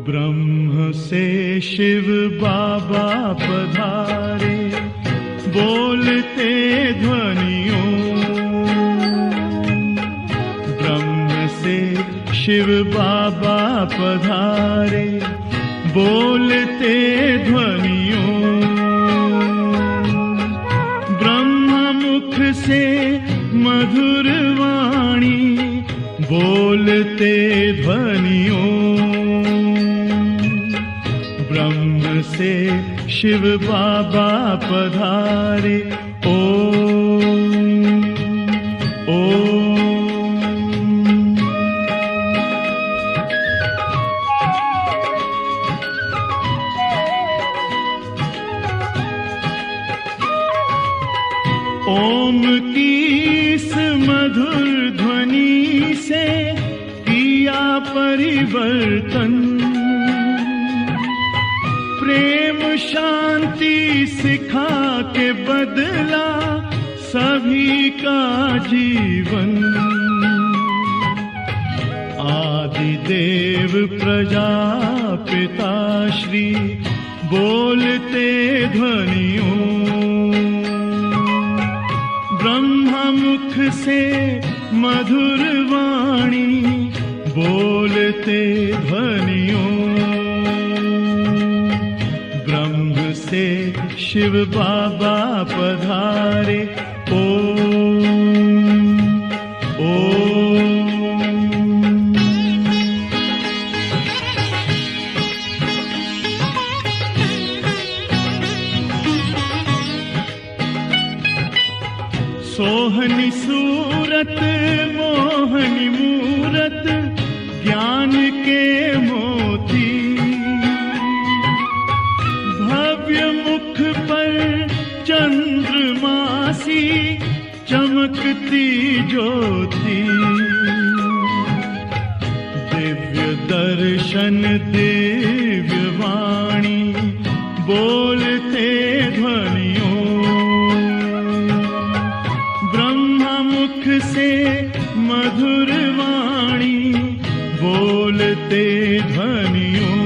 ब्रह्म से शिव बाबा पधारे, बोलते ध्वनियों। ब्रह्म से शिव बाबा पधारे, बोलते ध्वनियों। ब्रह्म मुख से मधुर वाणी, बोलते ध्वनियों। ब्रह्म से शिव बाबा पधारे, ओम ओम। ओम की इस मधुर ध्वनि से किया परिवर्तन। प्रेम शांति सिखा के बदला सभी का जीवन। आदिदेव प्रजापिता श्री बोलते ध्वनियों। ब्रह्मा मुख से मधुर वाणी, बोलते ध्वनियों। ब्रह्म से शिव बाबा पधारे, ओम ओम। सोहनी सूरत मोहनी मूरत, ज्ञान के मोती। भव्य मुख पर चंद्रमासी, चमकती ज्योति। दिव्य दर्शन दिव्य वाणी, बोलते ध्वनियों। ब्रह्मा मुख से मधुर वाणी, बोलते ध्वनियों।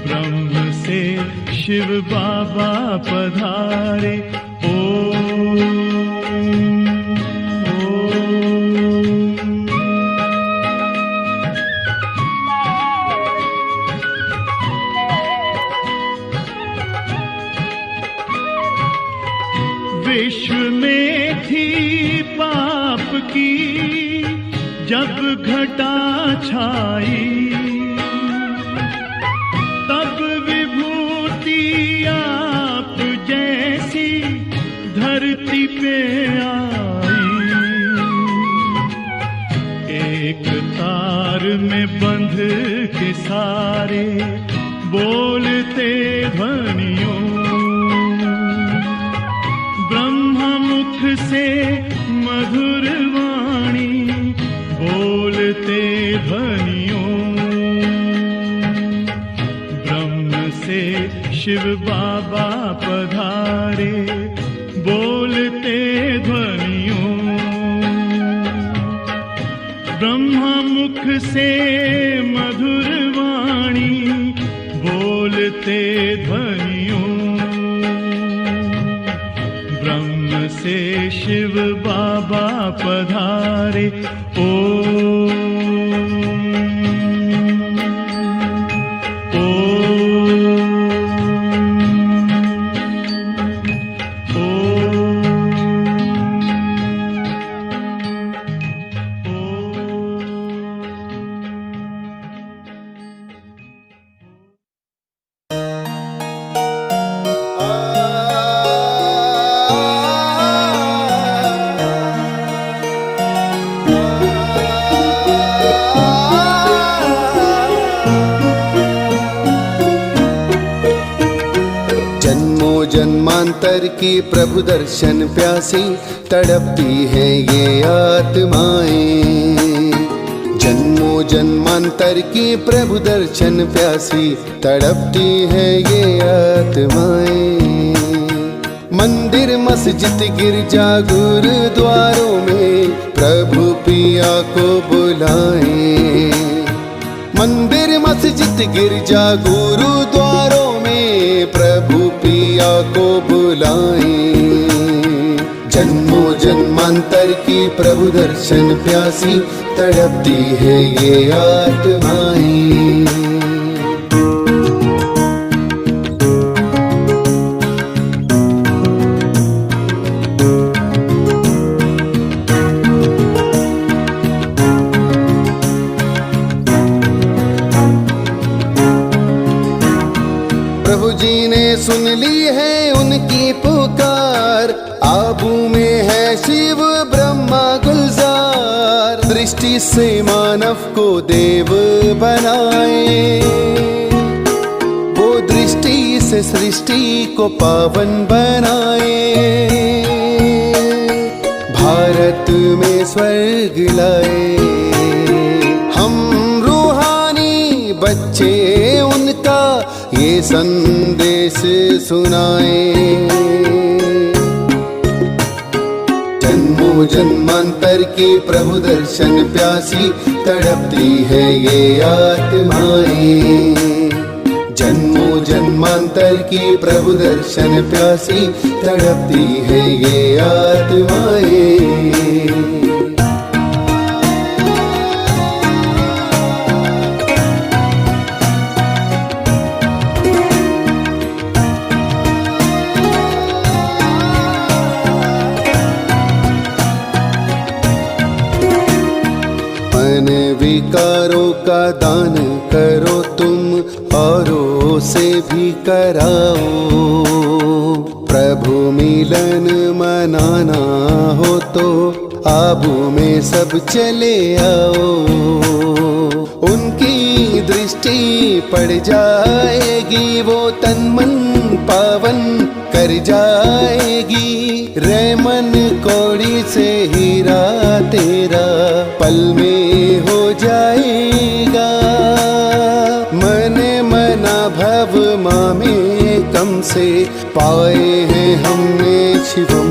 ब्रह्म से शिव बाबा पधारे, ओम ओम। विश्व में थी पाप की जब घटा छाई, तब विभूति आप जैसी धरती पे आई। एक तार में बंध के सारे, बोलते ध्वनियों। ब्रह्मा मुख से मधुर वाणी, बोलते ध्वनियों। ब्रह्म से शिव बाबा पधारे, बोलते ध्वनियों। ब्रह्मा मुख से मधुर वाणी, बोलते ध्वनियों। ब्रह्म से शिव बाबा पधारे, ओम जन्मांतर की प्रभु दर्शन प्यासी तड़पती है ये आत्माएं। जन्मों जन्मांतर की प्रभु दर्शन प्यासी तड़पती है ये आत्माएं। मंदिर मस्जिद गिरजा गुरुद्वारों में प्रभु पिया को बुलाएं। मंदिर मस्जिद गिरजा गुरुद्वारों में प्रभु पिया को बुलाएं। जन्मों जन्मांतर की प्रभु दर्शन प्यासी तड़पती है ये आत्माएं। प्रभु जी ने सुन ली है उनकी पुकार, आबू में है शिव ब्रह्मा गुलजार। दृष्टि से मानव को देव बनाए, वो दृष्टि से सृष्टि को पावन बनाए। भारत में स्वर्ग लाए, हम रूहानी बच्चे उनका ये संदेश सुनाए। जन्मों जन्मांतर की प्रभु दर्शन प्यासी तड़पती है ये आत्माएं। जन्मों जन्मांतर की प्रभु दर्शन प्यासी तड़पती है ये आत्माएं। विकारों का दान करो तुम, औरों से भी कराओ। प्रभु मिलन मनाना हो तो आबू में सब चले आओ। उनकी दृष्टि पड़ जाएगी, वो तन मन पावन कर जाएगी। रेमन कौड़ी से हीरा तेरा पल में हो जाएगा। मने मना भव मामे कम से पाए हैं हमने शिवम।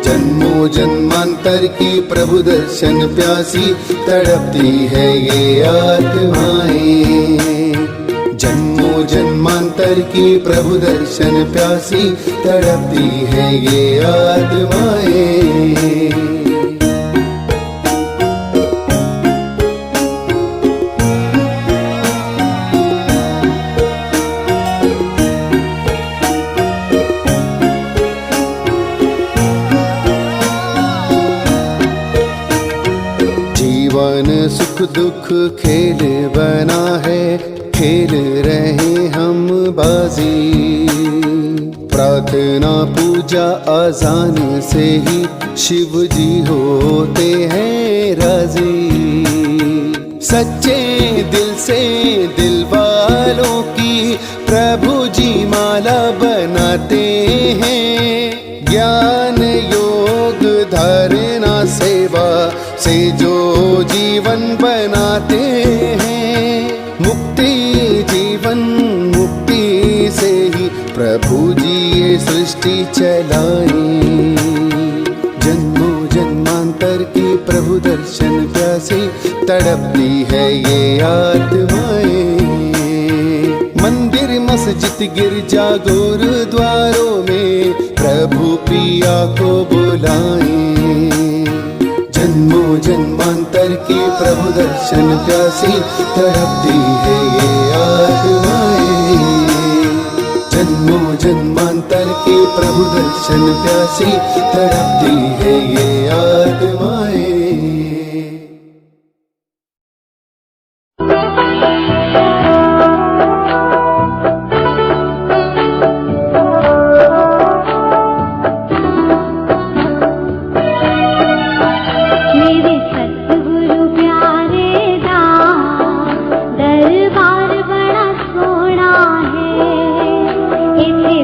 जन्मों जन्मांतर की प्रभु दर्शन प्यासी तड़पती है ये आत्माएं। जन्मों जन्मांतर की प्रभु दर्शन प्यासी तड़पती है ये आत्माएं। जीवन सुख दुख खेल बना है, खेल रहे हम बाजी। प्रार्थना पूजा आजान से ही शिव जी होते हैं राजी। सच्चे दिल से दिल वालों की प्रभु जी माला बनाते हैं। ज्ञान योग धारणा सेवा से जो जीवन बनाते हैं। मुक्ति जीवन मुक्ति से ही प्रभु जी ये सृष्टि चलाई। जन्मों जन्मांतर की प्रभु दर्शन प्यासी तड़पती है ये आत्माएं। मंदिर मस्जिद गिरजा गुरुद्वारों में प्रभु पिया को बुलाएं। जन्मों जन्मांतर की प्रभु दर्शन प्यासी तड़पती है ये आत्माएं। जन्मों जन्मांतर की प्रभु दर्शन प्यासी तड़पती है ये आत्माएं। दरबार बड़ा सोना है, इनके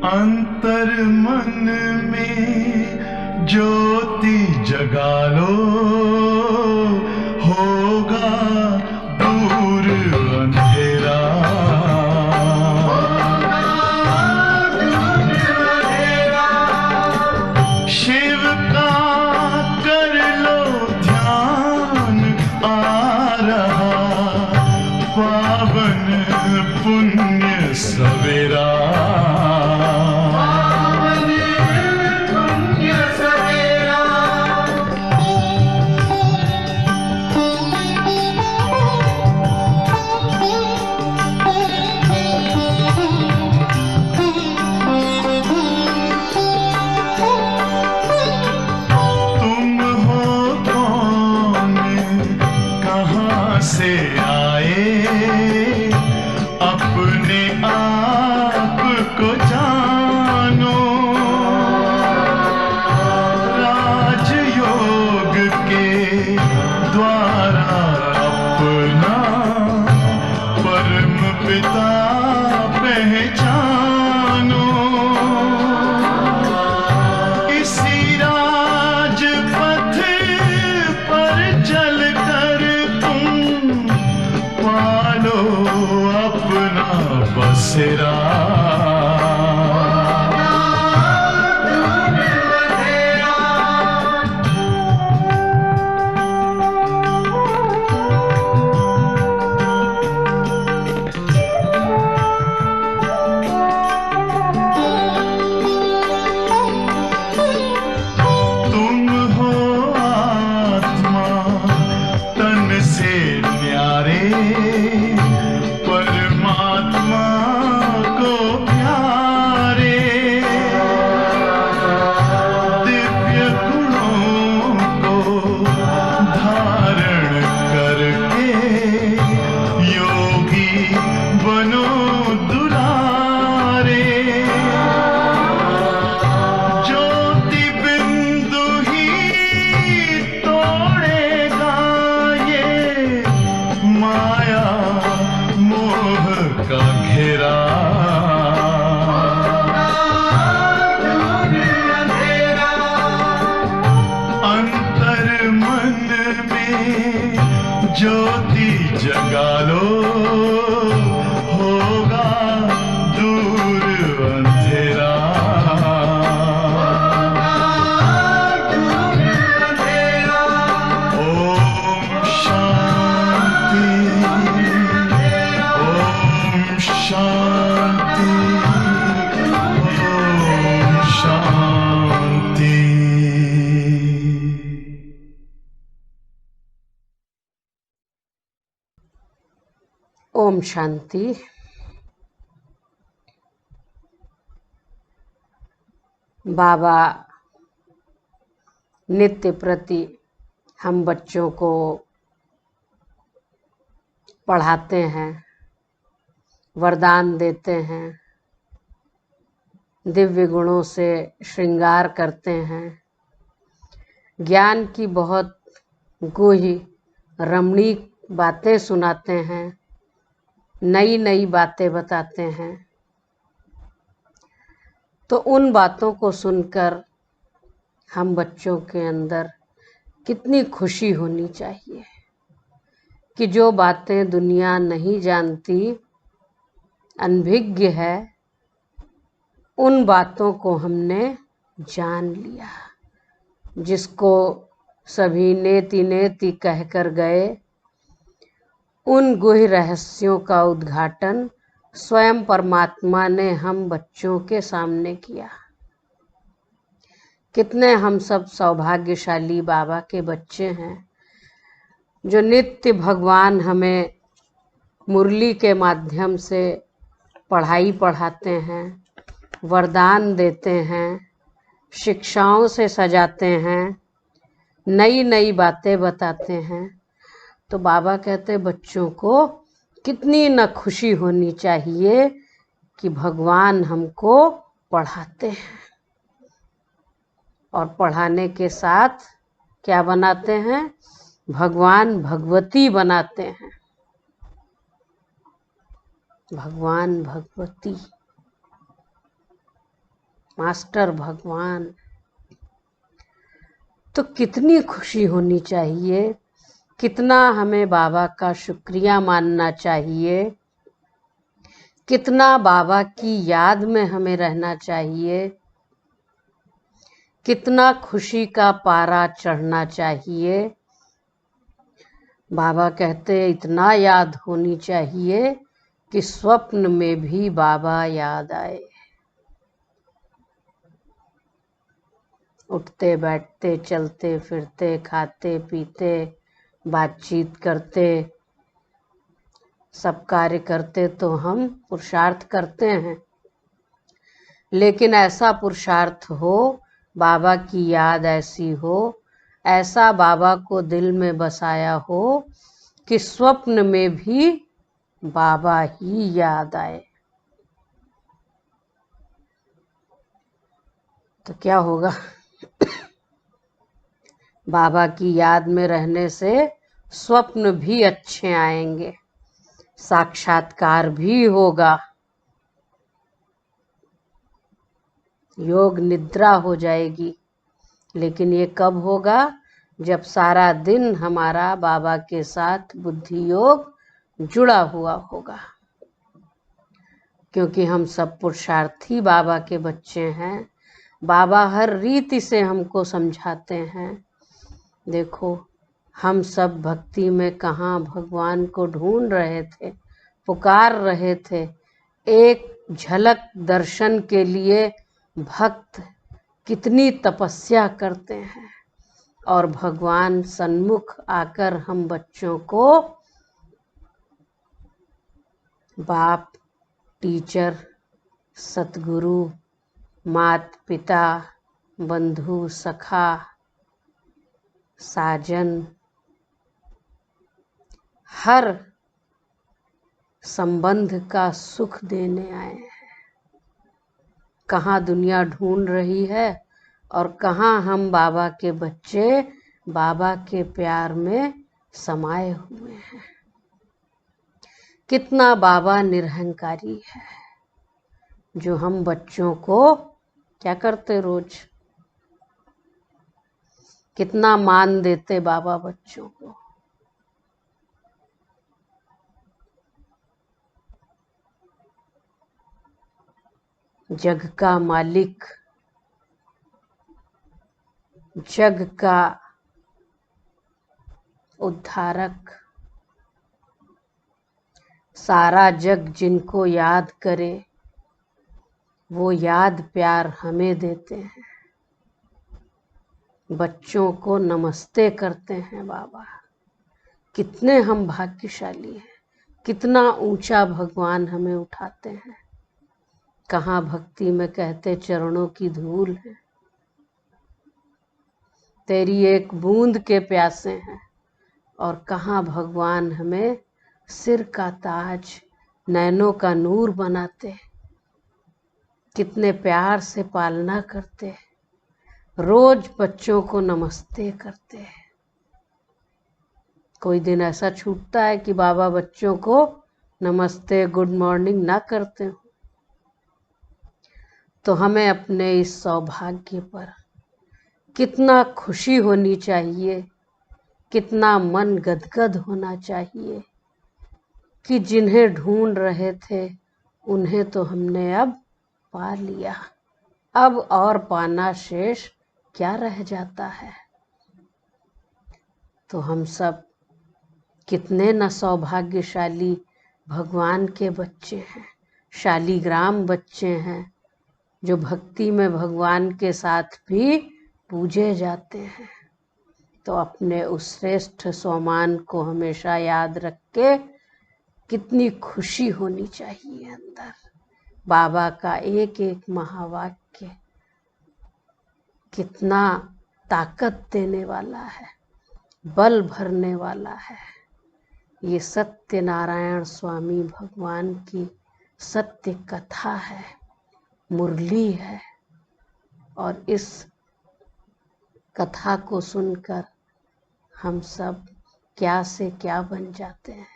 अंतर मन में ज्योति जगा लो, होगा दूर अंधेरा। शिव का कर लो ध्यान, आ रहा पावन पुण्य सवेरा। से आए अपने आप को जानो, राजयोग के द्वारा अपना परम पिता पहचानो। इसी राजपथ पर चलकर पालो अपना बसेरा। तुम हो आत्मा तन से न्यारे, परमात्मा को प्यारे। दिव्य गुणों को धारण करके योगी बनो दुलारे। ज्योति बिंदु ही तोड़ेगा ये माया मोह का घेरा। अंतर मन में ज्योति जगा लो, होगा दूर अंधेरा। ओम शांति, ओम शांति, ओम शांति। ओम शांति। बाबा नित्य प्रति हम बच्चों को पढ़ाते हैं, वरदान देते हैं, दिव्य गुणों से श्रृंगार करते हैं, ज्ञान की बहुत गूढ़ रमणीक बातें सुनाते हैं, नई नई बातें बताते हैं। तो उन बातों को सुनकर हम बच्चों के अंदर कितनी खुशी होनी चाहिए कि जो बातें दुनिया नहीं जानती अनभिज्ञ है, उन बातों को हमने जान लिया जिसको सभी नेति नेति कहकर गए। उन गुह्य रहस्यों का उद्घाटन स्वयं परमात्मा ने हम बच्चों के सामने किया। कितने हम सब सौभाग्यशाली बाबा के बच्चे हैं जो नित्य भगवान हमें मुरली के माध्यम से पढ़ाई पढ़ाते हैं, वरदान देते हैं, शिक्षाओं से सजाते हैं, नई नई बातें बताते हैं। तो बाबा कहते बच्चों को कितनी न खुशी होनी चाहिए कि भगवान हमको पढ़ाते हैं और पढ़ाने के साथ क्या बनाते हैं, भगवान भगवती बनाते हैं। भगवान भगवती, मास्टर भगवान। तो कितनी खुशी होनी चाहिए, कितना हमें बाबा का शुक्रिया मानना चाहिए, कितना बाबा की याद में हमें रहना चाहिए, कितना खुशी का पारा चढ़ना चाहिए। बाबा कहते इतना याद होनी चाहिए कि स्वप्न में भी बाबा याद आए। उठते बैठते चलते फिरते खाते पीते बातचीत करते सब कार्य करते तो हम पुरुषार्थ करते हैं, लेकिन ऐसा पुरुषार्थ हो, बाबा की याद ऐसी हो, ऐसा बाबा को दिल में बसाया हो कि स्वप्न में भी बाबा ही याद आए। तो क्या होगा? बाबा की याद में रहने से स्वप्न भी अच्छे आएंगे, साक्षात्कार भी होगा, योग निद्रा हो जाएगी। लेकिन ये कब होगा? जब सारा दिन हमारा बाबा के साथ बुद्धि योग जुड़ा हुआ होगा, क्योंकि हम सब पुरुषार्थी बाबा के बच्चे हैं। बाबा हर रीति से हमको समझाते हैं। देखो, हम सब भक्ति में कहाँ भगवान को ढूंढ रहे थे, पुकार रहे थे। एक झलक दर्शन के लिए भक्त कितनी तपस्या करते हैं, और भगवान सन्मुख आकर हम बच्चों को बाप, टीचर, सतगुरु, मात पिता, बंधु, सखा, साजन, हर संबंध का सुख देने आए हैं। कहाँ दुनिया ढूंढ रही है और कहाँ हम बाबा के बच्चे बाबा के प्यार में समाये हुए हैं। कितना बाबा निरहंकारी है, जो हम बच्चों को क्या करते, रोज कितना मान देते बाबा बच्चों को। जग का मालिक, जग का उद्धारक, सारा जग जिनको याद करे वो याद प्यार हमें देते हैं। बच्चों को नमस्ते करते हैं बाबा। कितने हम भाग्यशाली हैं, कितना ऊंचा भगवान हमें उठाते हैं। कहाँ भक्ति में कहते चरणों की धूल है, तेरी एक बूंद के प्यासे हैं। और कहाँ भगवान हमें सिर का ताज, नैनों का नूर बनाते, कितने प्यार से पालना करते, रोज बच्चों को नमस्ते करते हैं। कोई दिन ऐसा छूटता है कि बाबा बच्चों को नमस्ते गुड मॉर्निंग ना करते हो? तो हमें अपने इस सौभाग्य पर कितना खुशी होनी चाहिए, कितना मन गदगद होना चाहिए कि जिन्हें ढूंढ रहे थे उन्हें तो हमने अब पा लिया, अब और पाना शेष क्या रह जाता है। तो हम सब कितने न सौभाग्यशाली भगवान के बच्चे हैं, शालीग्राम बच्चे हैं, जो भक्ति में भगवान के साथ भी पूजे जाते हैं। तो अपने उस श्रेष्ठ स्वमान को हमेशा याद रख के कितनी खुशी होनी चाहिए अंदर। बाबा का एक एक महावाक्य कितना ताकत देने वाला है, बल भरने वाला है। ये सत्यनारायण स्वामी भगवान की सत्य कथा है, मुरली है। और इस कथा को सुनकर हम सब क्या से क्या बन जाते हैं।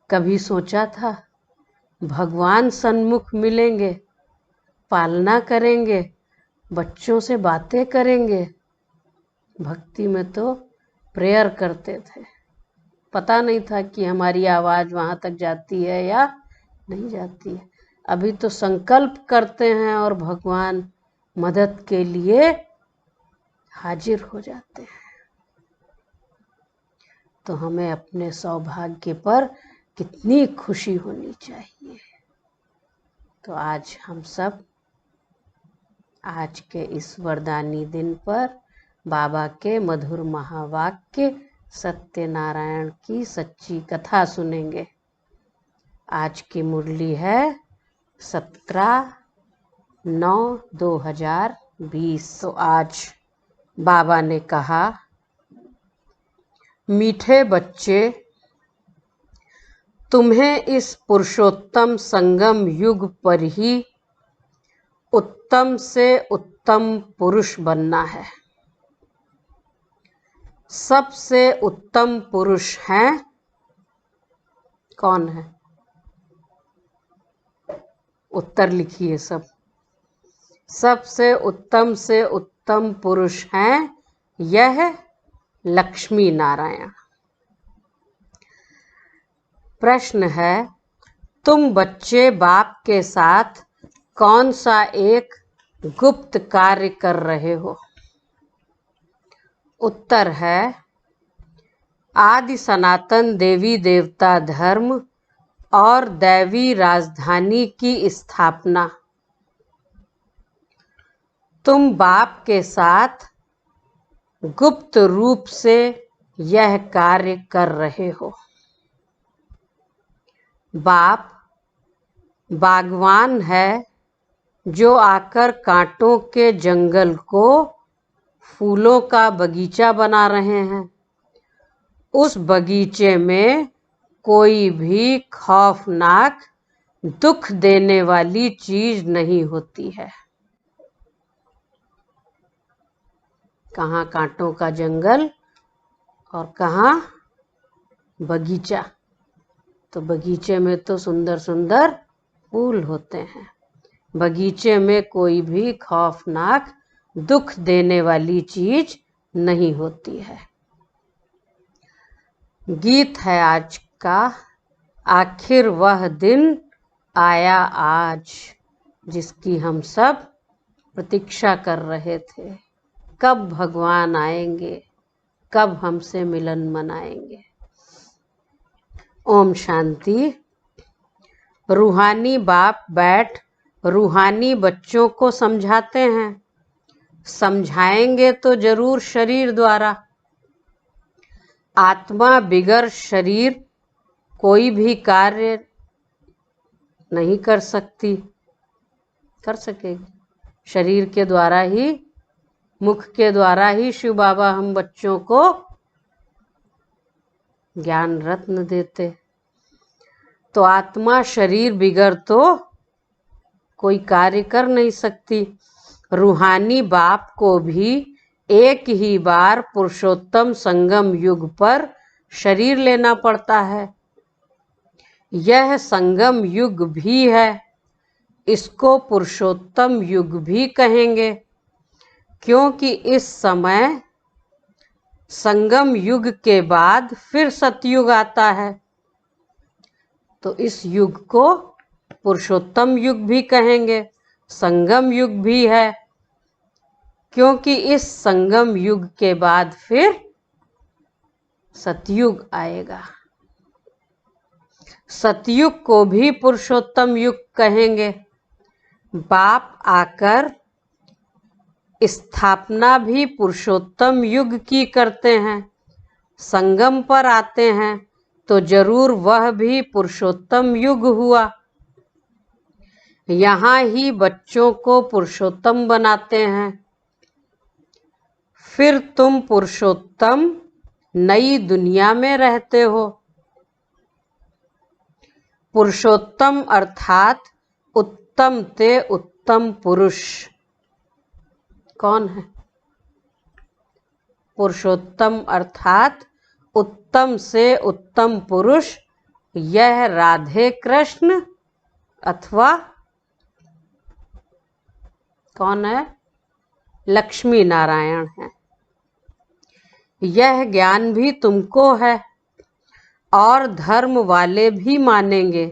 कभी सोचा था भगवान सन्मुख मिलेंगे, पालना करेंगे, बच्चों से बातें करेंगे। भक्ति में तो प्रेयर करते थे, पता नहीं था कि हमारी आवाज़ वहाँ तक जाती है या नहीं जाती है। अभी तो संकल्प करते हैं और भगवान मदद के लिए हाजिर हो जाते हैं। तो हमें अपने सौभाग्य पर कितनी खुशी होनी चाहिए। तो आज हम सब आज के इस वरदानी दिन पर बाबा के मधुर महावाक्य सत्यनारायण की सच्ची कथा सुनेंगे। आज की मुरली है 17/9/2020। तो आज बाबा ने कहा, मीठे बच्चे, तुम्हें इस पुरुषोत्तम संगम युग पर ही उत्तम से उत्तम पुरुष बनना है। सबसे उत्तम पुरुष हैं, कौन है? उत्तर लिखिए सब। सबसे उत्तम पुरुष हैं यह लक्ष्मी नारायण। प्रश्न है, तुम बच्चे बाप के साथ कौन सा एक गुप्त कार्य कर रहे हो? उत्तर है, आदि सनातन देवी देवता धर्म और दैवी राजधानी की स्थापना। तुम बाप के साथ गुप्त रूप से यह कार्य कर रहे हो। बाप बागवान है जो आकर कांटों के जंगल को फूलों का बगीचा बना रहे हैं। उस बगीचे में कोई भी खौफनाक दुख देने वाली चीज नहीं होती है। कहाँ कांटों का जंगल और कहाँ बगीचा। तो बगीचे में तो सुंदर सुंदर फूल होते हैं। बगीचे में कोई भी खौफनाक दुख देने वाली चीज नहीं होती है। गीत है आज का, आखिर वह दिन आया आज, जिसकी हम सब प्रतीक्षा कर रहे थे। कब भगवान आएंगे, कब हमसे मिलन मनाएंगे। ओम शांति। रूहानी बाप बैठ रूहानी बच्चों को समझाते हैं। समझाएंगे तो जरूर शरीर द्वारा। आत्मा बिगर शरीर कोई भी कार्य नहीं कर सकती। कर सकेगी शरीर के द्वारा ही, मुख के द्वारा ही शिव बाबा हम बच्चों को ज्ञान रत्न देते। तो आत्मा शरीर बिगर तो कोई कार्य कर नहीं सकती। रूहानी बाप को भी एक ही बार पुरुषोत्तम संगम युग पर शरीर लेना पड़ता है। यह संगम युग भी है, इसको पुरुषोत्तम युग भी कहेंगे, क्योंकि इस समय संगम युग के बाद फिर सतयुग आता है। तो इस युग को पुरुषोत्तम युग भी कहेंगे, संगम युग भी है, क्योंकि इस संगम युग के बाद फिर सतयुग आएगा। सतयुग को भी पुरुषोत्तम युग कहेंगे। बाप आकर स्थापना भी पुरुषोत्तम युग की करते हैं, संगम पर आते हैं तो जरूर वह भी पुरुषोत्तम युग हुआ। यहाँ ही बच्चों को पुरुषोत्तम बनाते हैं। फिर तुम पुरुषोत्तम नई दुनिया में रहते हो। पुरुषोत्तम अर्थात उत्तम ते उत्तम पुरुष। कौन है? पुरुषोत्तम अर्थात उत्तम से उत्तम पुरुष। यह राधे कृष्ण अथवा कौन है? लक्ष्मी नारायण है। यह ज्ञान भी तुमको है और धर्म वाले भी मानेंगे।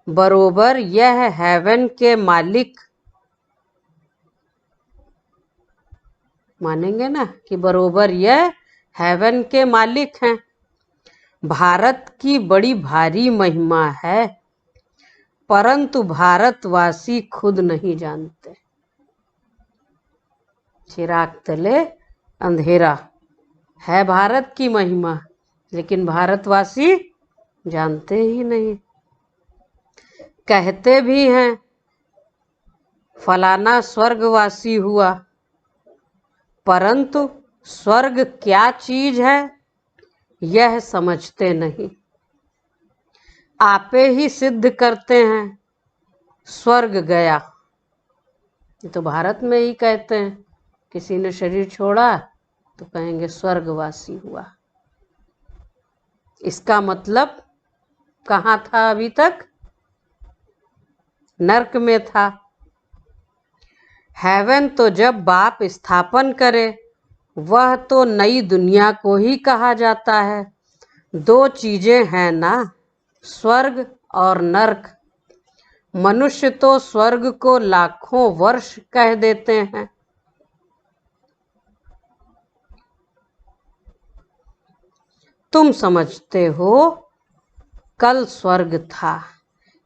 बरोबर यह हेवन के मालिक मानेंगे ना कि बरोबर यह हेवन के मालिक हैं। भारत की बड़ी भारी महिमा है, परंतु भारतवासी खुद नहीं जानते। चिराग तले अंधेरा है भारत की महिमा, लेकिन भारतवासी जानते ही नहीं। कहते भी हैं फलाना स्वर्गवासी हुआ, परंतु स्वर्ग क्या चीज है यह समझते नहीं। आपे ही सिद्ध करते हैं स्वर्ग गया। तो भारत में ही कहते हैं, किसी ने शरीर छोड़ा तो कहेंगे स्वर्गवासी हुआ। इसका मतलब कहाँ था अभी तक? नरक में था। हेवन तो जब बाप स्थापन करे वह तो नई दुनिया को ही कहा जाता है। दो चीजें हैं ना, स्वर्ग और नरक। मनुष्य तो स्वर्ग को लाखों वर्ष कह देते हैं। तुम समझते हो कल स्वर्ग था,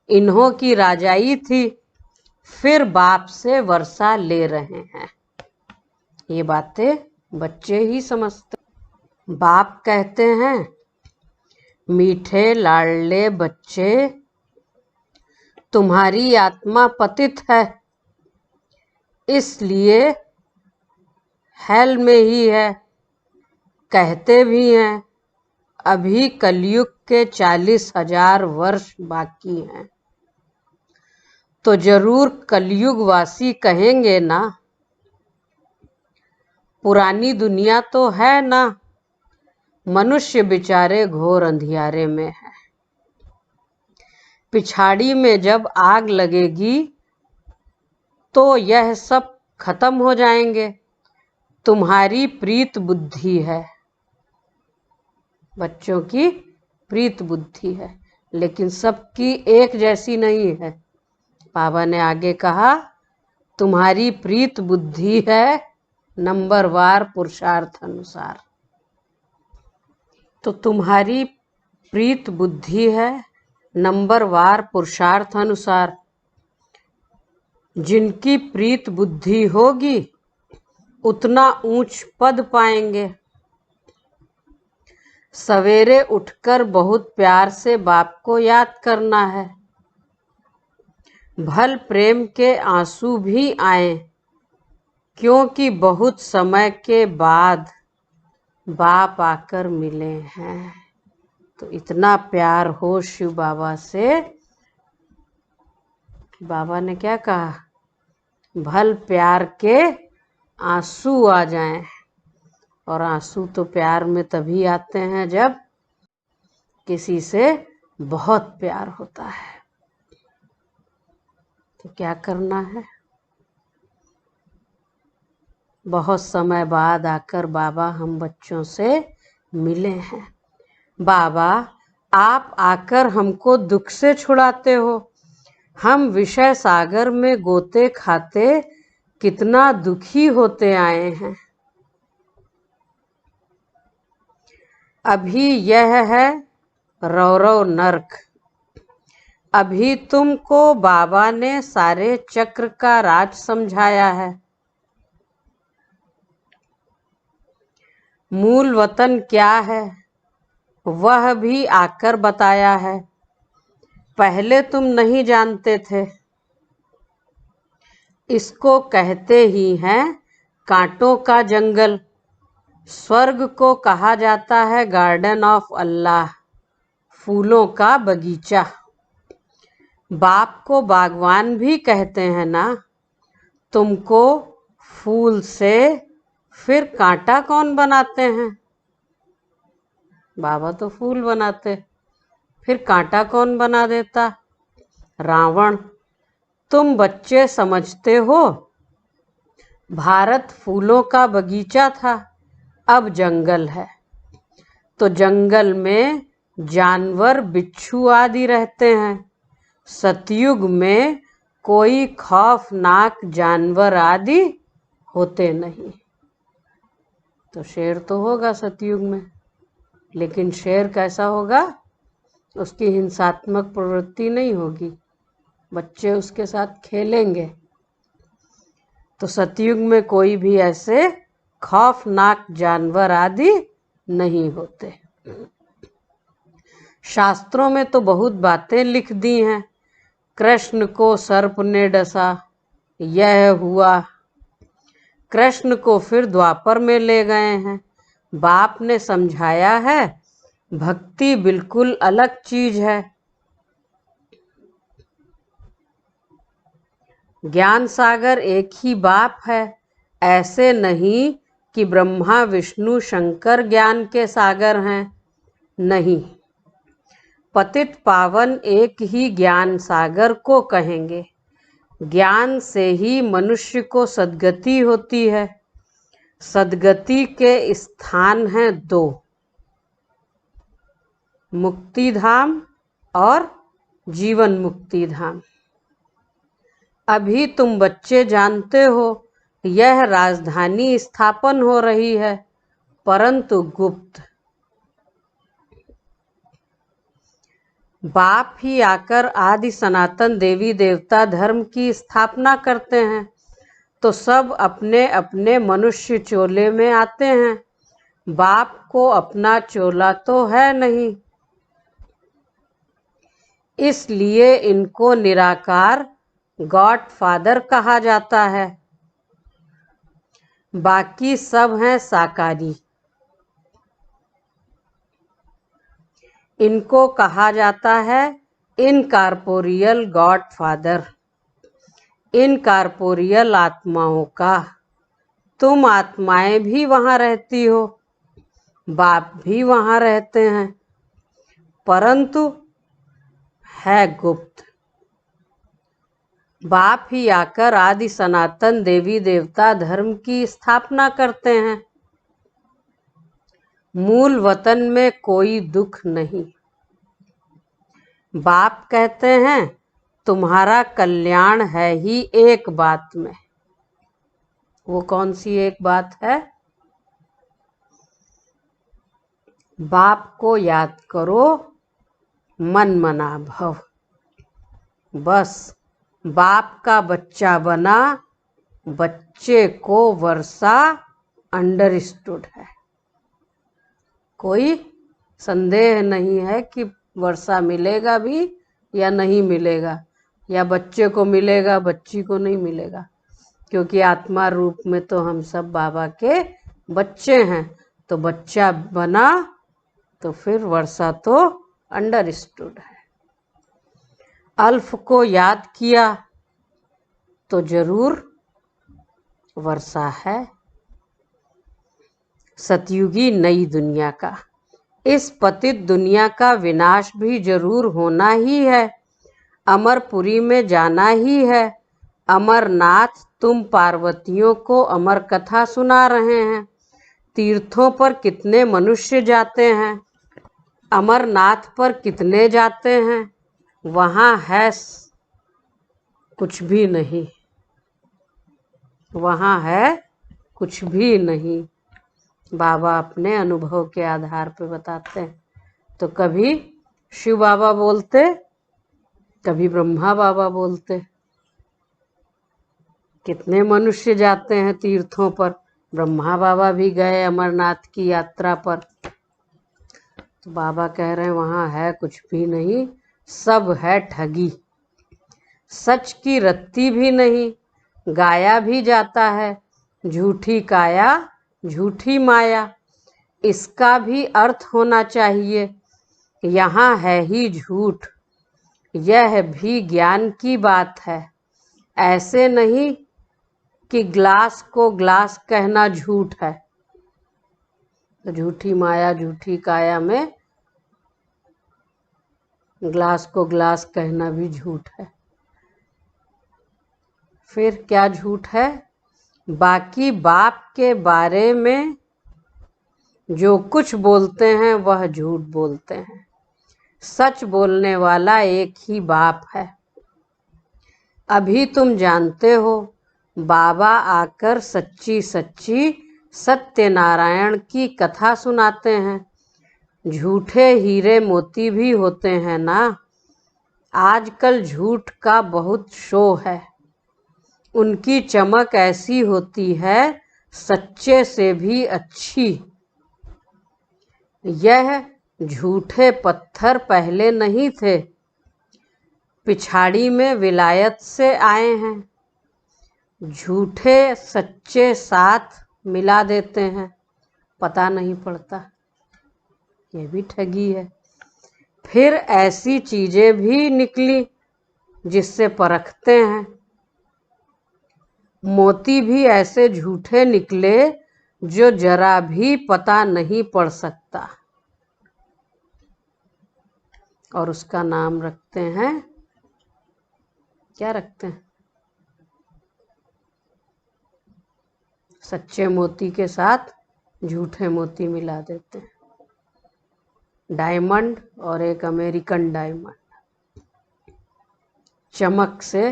इन्हों की राजाई थी, फिर बाप से वर्षा ले रहे हैं। ये बातें बच्चे ही समझते। बाप कहते हैं मीठे लाडले बच्चे, तुम्हारी आत्मा पतित है, इसलिए हेल में ही है। कहते भी हैं अभी कलयुग के 40,000 वर्ष बाकी हैं, तो जरूर कलयुग वासी कहेंगे ना। पुरानी दुनिया तो है ना, मनुष्य बेचारे घोर अंधियारे में है। पिछाड़ी में जब आग लगेगी तो यह सब खत्म हो जाएंगे। तुम्हारी प्रीत बुद्धि है, बच्चों की प्रीत बुद्धि है, लेकिन सबकी एक जैसी नहीं है। बाबा ने आगे कहा तुम्हारी प्रीत बुद्धि है नंबरवार पुरुषार्थ अनुसार। तो तुम्हारी प्रीत बुद्धि है नंबरवार पुरुषार्थ अनुसार। जिनकी प्रीत बुद्धि होगी उतना ऊंच पद पाएंगे। सवेरे उठकर बहुत प्यार से बाप को याद करना है। भल प्रेम के आंसू भी आए, क्योंकि बहुत समय के बाद बाप आकर मिले हैं। तो इतना प्यार हो शिव बाबा से। बाबा ने क्या कहा? भल प्यार के आंसू आ जाएं। और आंसू तो प्यार में तभी आते हैं जब किसी से बहुत प्यार होता है। तो क्या करना है? बहुत समय बाद आकर बाबा हम बच्चों से मिले हैं। बाबा आप आकर हमको दुख से छुड़ाते हो, हम विषय सागर में गोते खाते कितना दुखी होते आए हैं। अभी यह है रौरव नर्क। अभी तुमको बाबा ने सारे चक्र का राज समझाया है। मूल वतन क्या है वह भी आकर बताया है। पहले तुम नहीं जानते थे। इसको कहते ही हैं कांटों का जंगल। स्वर्ग को कहा जाता है गार्डन ऑफ अल्लाह, फूलों का बगीचा। बाप को बागवान भी कहते हैं ना। तुमको फूल से फिर कांटा कौन बनाते हैं? बाबा तो फूल बनाते, फिर कांटा कौन बना देता? रावण। तुम बच्चे समझते हो भारत फूलों का बगीचा था, अब जंगल है। तो जंगल में जानवर बिच्छू आदि रहते हैं। सतयुग में कोई खौफनाक जानवर आदि होते नहीं। तो शेर तो होगा सतयुग में, लेकिन शेर कैसा होगा? उसकी हिंसात्मक प्रवृत्ति नहीं होगी, बच्चे उसके साथ खेलेंगे। तो सतयुग में कोई भी ऐसे खौफनाक जानवर आदि नहीं होते। शास्त्रों में तो बहुत बातें लिख दी हैं। कृष्ण को सर्प ने डसा, यह हुआ। कृष्ण को फिर द्वापर में ले गए हैं। बाप ने समझाया है भक्ति बिल्कुल अलग चीज है। ज्ञान सागर एक ही बाप है। ऐसे नहीं कि ब्रह्मा विष्णु शंकर ज्ञान के सागर हैं, नहीं। पतित पावन एक ही ज्ञान सागर को कहेंगे। ज्ञान से ही मनुष्य को सद्गति होती है। सद्गति के स्थान हैं दो, मुक्ति धाम और जीवन मुक्ति धाम। अभी तुम बच्चे जानते हो यह राजधानी स्थापन हो रही है, परंतु गुप्त। बाप ही आकर आदि सनातन देवी देवता धर्म की स्थापना करते हैं, तो सब अपने अपने मनुष्य चोले में आते हैं। बाप को अपना चोला तो है नहीं, इसलिए इनको निराकार गॉड फादर कहा जाता है। बाकी सब हैं साकारी। इनको कहा जाता है इनकॉर्पोरियल गॉड फादर, इनकॉर्पोरियल आत्माओं का। तुम आत्माएं भी वहाँ रहती हो, बाप भी वहाँ रहते हैं, परंतु है गुप्त। बाप ही आकर आदि सनातन देवी देवता धर्म की स्थापना करते हैं। मूल वतन में कोई दुख नहीं। बाप कहते हैं तुम्हारा कल्याण है ही एक बात में। वो कौन सी एक बात है? बाप को याद करो मन मना भव। बस बाप का बच्चा बना, बच्चे को वर्षा अंडरस्टूड है। कोई संदेह नहीं है कि वर्षा मिलेगा भी या नहीं मिलेगा, या बच्चे को मिलेगा बच्ची को नहीं मिलेगा, क्योंकि आत्मा रूप में तो हम सब बाबा के बच्चे हैं। तो बच्चा बना तो फिर वर्षा तो अंडरस्टूड है। अल्फ को याद किया तो जरूर वर्षा है। सतयुगी नई दुनिया का, इस पतित दुनिया का विनाश भी जरूर होना ही है। अमरपुरी में जाना ही है। अमरनाथ तुम पार्वतियों को अमर कथा सुना रहे हैं। तीर्थों पर कितने मनुष्य जाते हैं, अमरनाथ पर कितने जाते हैं। वहाँ है कुछ भी नहीं, वहाँ है कुछ भी नहीं। बाबा अपने अनुभव के आधार पर बताते हैं। तो कभी शिव बाबा बोलते, कभी ब्रह्मा बाबा बोलते। कितने मनुष्य जाते हैं तीर्थों पर, ब्रह्मा बाबा भी गए अमरनाथ की यात्रा पर। तो बाबा कह रहे हैं वहाँ है कुछ भी नहीं, सब है ठगी। सच की रत्ती भी नहीं, गाया भी जाता है, झूठी काया झूठी माया। इसका भी अर्थ होना चाहिए, यहाँ है ही झूठ, यह भी ज्ञान की बात है। ऐसे नहीं कि ग्लास को ग्लास कहना झूठ है। तो झूठी माया झूठी काया में ग्लास को ग्लास कहना भी झूठ है। फिर क्या झूठ है? बाकी बाप के बारे में जो कुछ बोलते हैं वह झूठ बोलते हैं। सच बोलने वाला एक ही बाप है। अभी तुम जानते हो, बाबा आकर सच्ची सच्ची सत्यनारायण की कथा सुनाते हैं। झूठे हीरे मोती भी होते हैं ना। आजकल झूठ का बहुत शो है। उनकी चमक ऐसी होती है सच्चे से भी अच्छी। यह झूठे पत्थर पहले नहीं थे, पिछाड़ी में विलायत से आए हैं। झूठे सच्चे साथ मिला देते हैं, पता नहीं पड़ता। ये भी ठगी है। फिर ऐसी चीजें भी निकली जिससे परखते हैं। मोती भी ऐसे झूठे निकले जो जरा भी पता नहीं पड़ सकता, और उसका नाम रखते हैं, क्या रखते हैं? सच्चे मोती के साथ झूठे मोती मिला देते हैं। डायमंड और एक अमेरिकन डायमंड, चमक से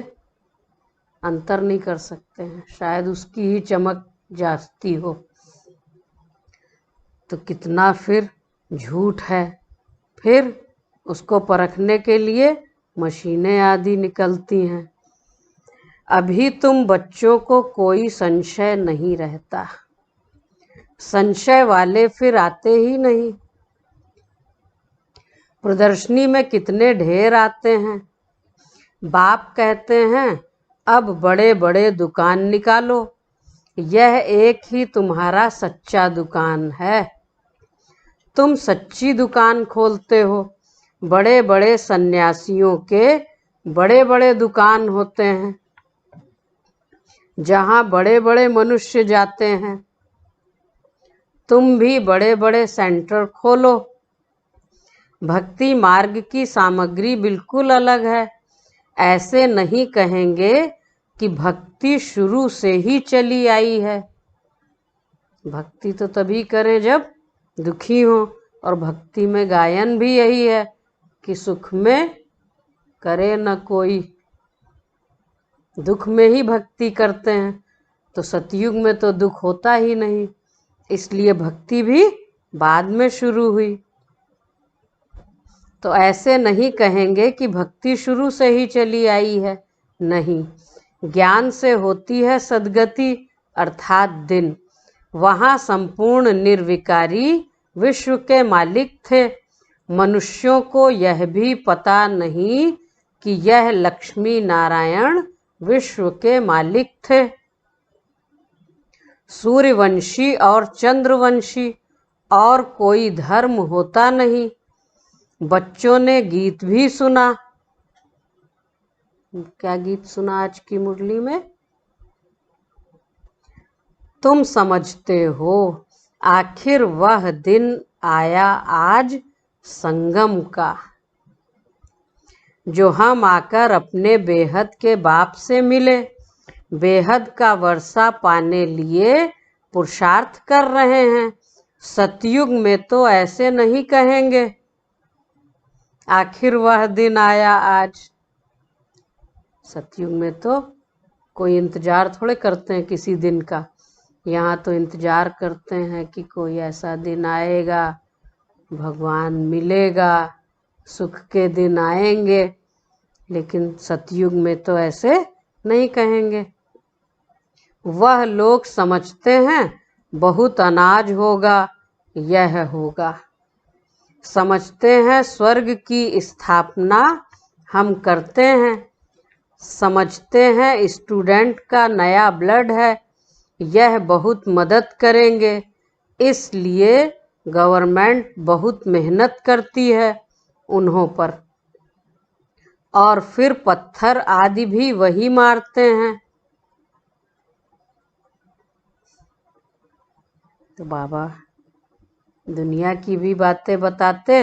अंतर नहीं कर सकते हैं, शायद उसकी ही चमक जाती हो। तो कितना फिर झूठ है। फिर उसको परखने के लिए मशीनें आदि निकलती हैं। अभी तुम बच्चों को कोई संशय नहीं रहता। संशय वाले फिर आते ही नहीं। प्रदर्शनी में कितने ढेर आते हैं। बाप कहते हैं अब बड़े बड़े दुकान निकालो, यह एक ही तुम्हारा सच्चा दुकान है। तुम सच्ची दुकान खोलते हो। बड़े बड़े सन्यासियों के बड़े बड़े दुकान होते हैं, जहाँ बड़े बड़े मनुष्य जाते हैं। तुम भी बड़े बड़े सेंटर खोलो। भक्ति मार्ग की सामग्री बिल्कुल अलग है। ऐसे नहीं कहेंगे कि भक्ति शुरू से ही चली आई है। भक्ति तो तभी करें जब दुखी हो, और भक्ति में गायन भी यही है कि सुख में करे न कोई। दुख में ही भक्ति करते हैं, तो सतयुग में तो दुख होता ही नहीं, इसलिए भक्ति भी बाद में शुरू हुई। तो ऐसे नहीं कहेंगे कि भक्ति शुरू से ही चली आई है। नहीं, ज्ञान से होती है सद्गति अर्थात दिन। वहाँ संपूर्ण निर्विकारी विश्व के मालिक थे। मनुष्यों को यह भी पता नहीं कि यह लक्ष्मी नारायण विश्व के मालिक थे। सूर्यवंशी और चंद्रवंशी और कोई धर्म होता नहीं। बच्चों ने गीत भी सुना। क्या गीत सुना आज की मुरली में? तुम समझते हो आखिर वह दिन आया आज संगम का, जो हम आकर अपने बेहद के बाप से मिले। बेहद का वर्षा पाने लिए पुरुषार्थ कर रहे हैं। सतयुग में तो ऐसे नहीं कहेंगे आखिर वह दिन आया आज। सतयुग में तो कोई इंतजार थोड़े करते हैं किसी दिन का। यहाँ तो इंतजार करते हैं कि कोई ऐसा दिन आएगा, भगवान मिलेगा, सुख के दिन आएंगे। लेकिन सतयुग में तो ऐसे नहीं कहेंगे। वह लोग समझते हैं बहुत अनाज होगा, यह होगा। समझते हैं स्वर्ग की स्थापना हम करते हैं। समझते हैं स्टूडेंट का नया ब्लड है, यह बहुत मदद करेंगे। इसलिए गवर्नमेंट बहुत मेहनत करती है उन्हों पर। और फिर पत्थर आदि भी वही मारते हैं। तो बाबा दुनिया की भी बातें बताते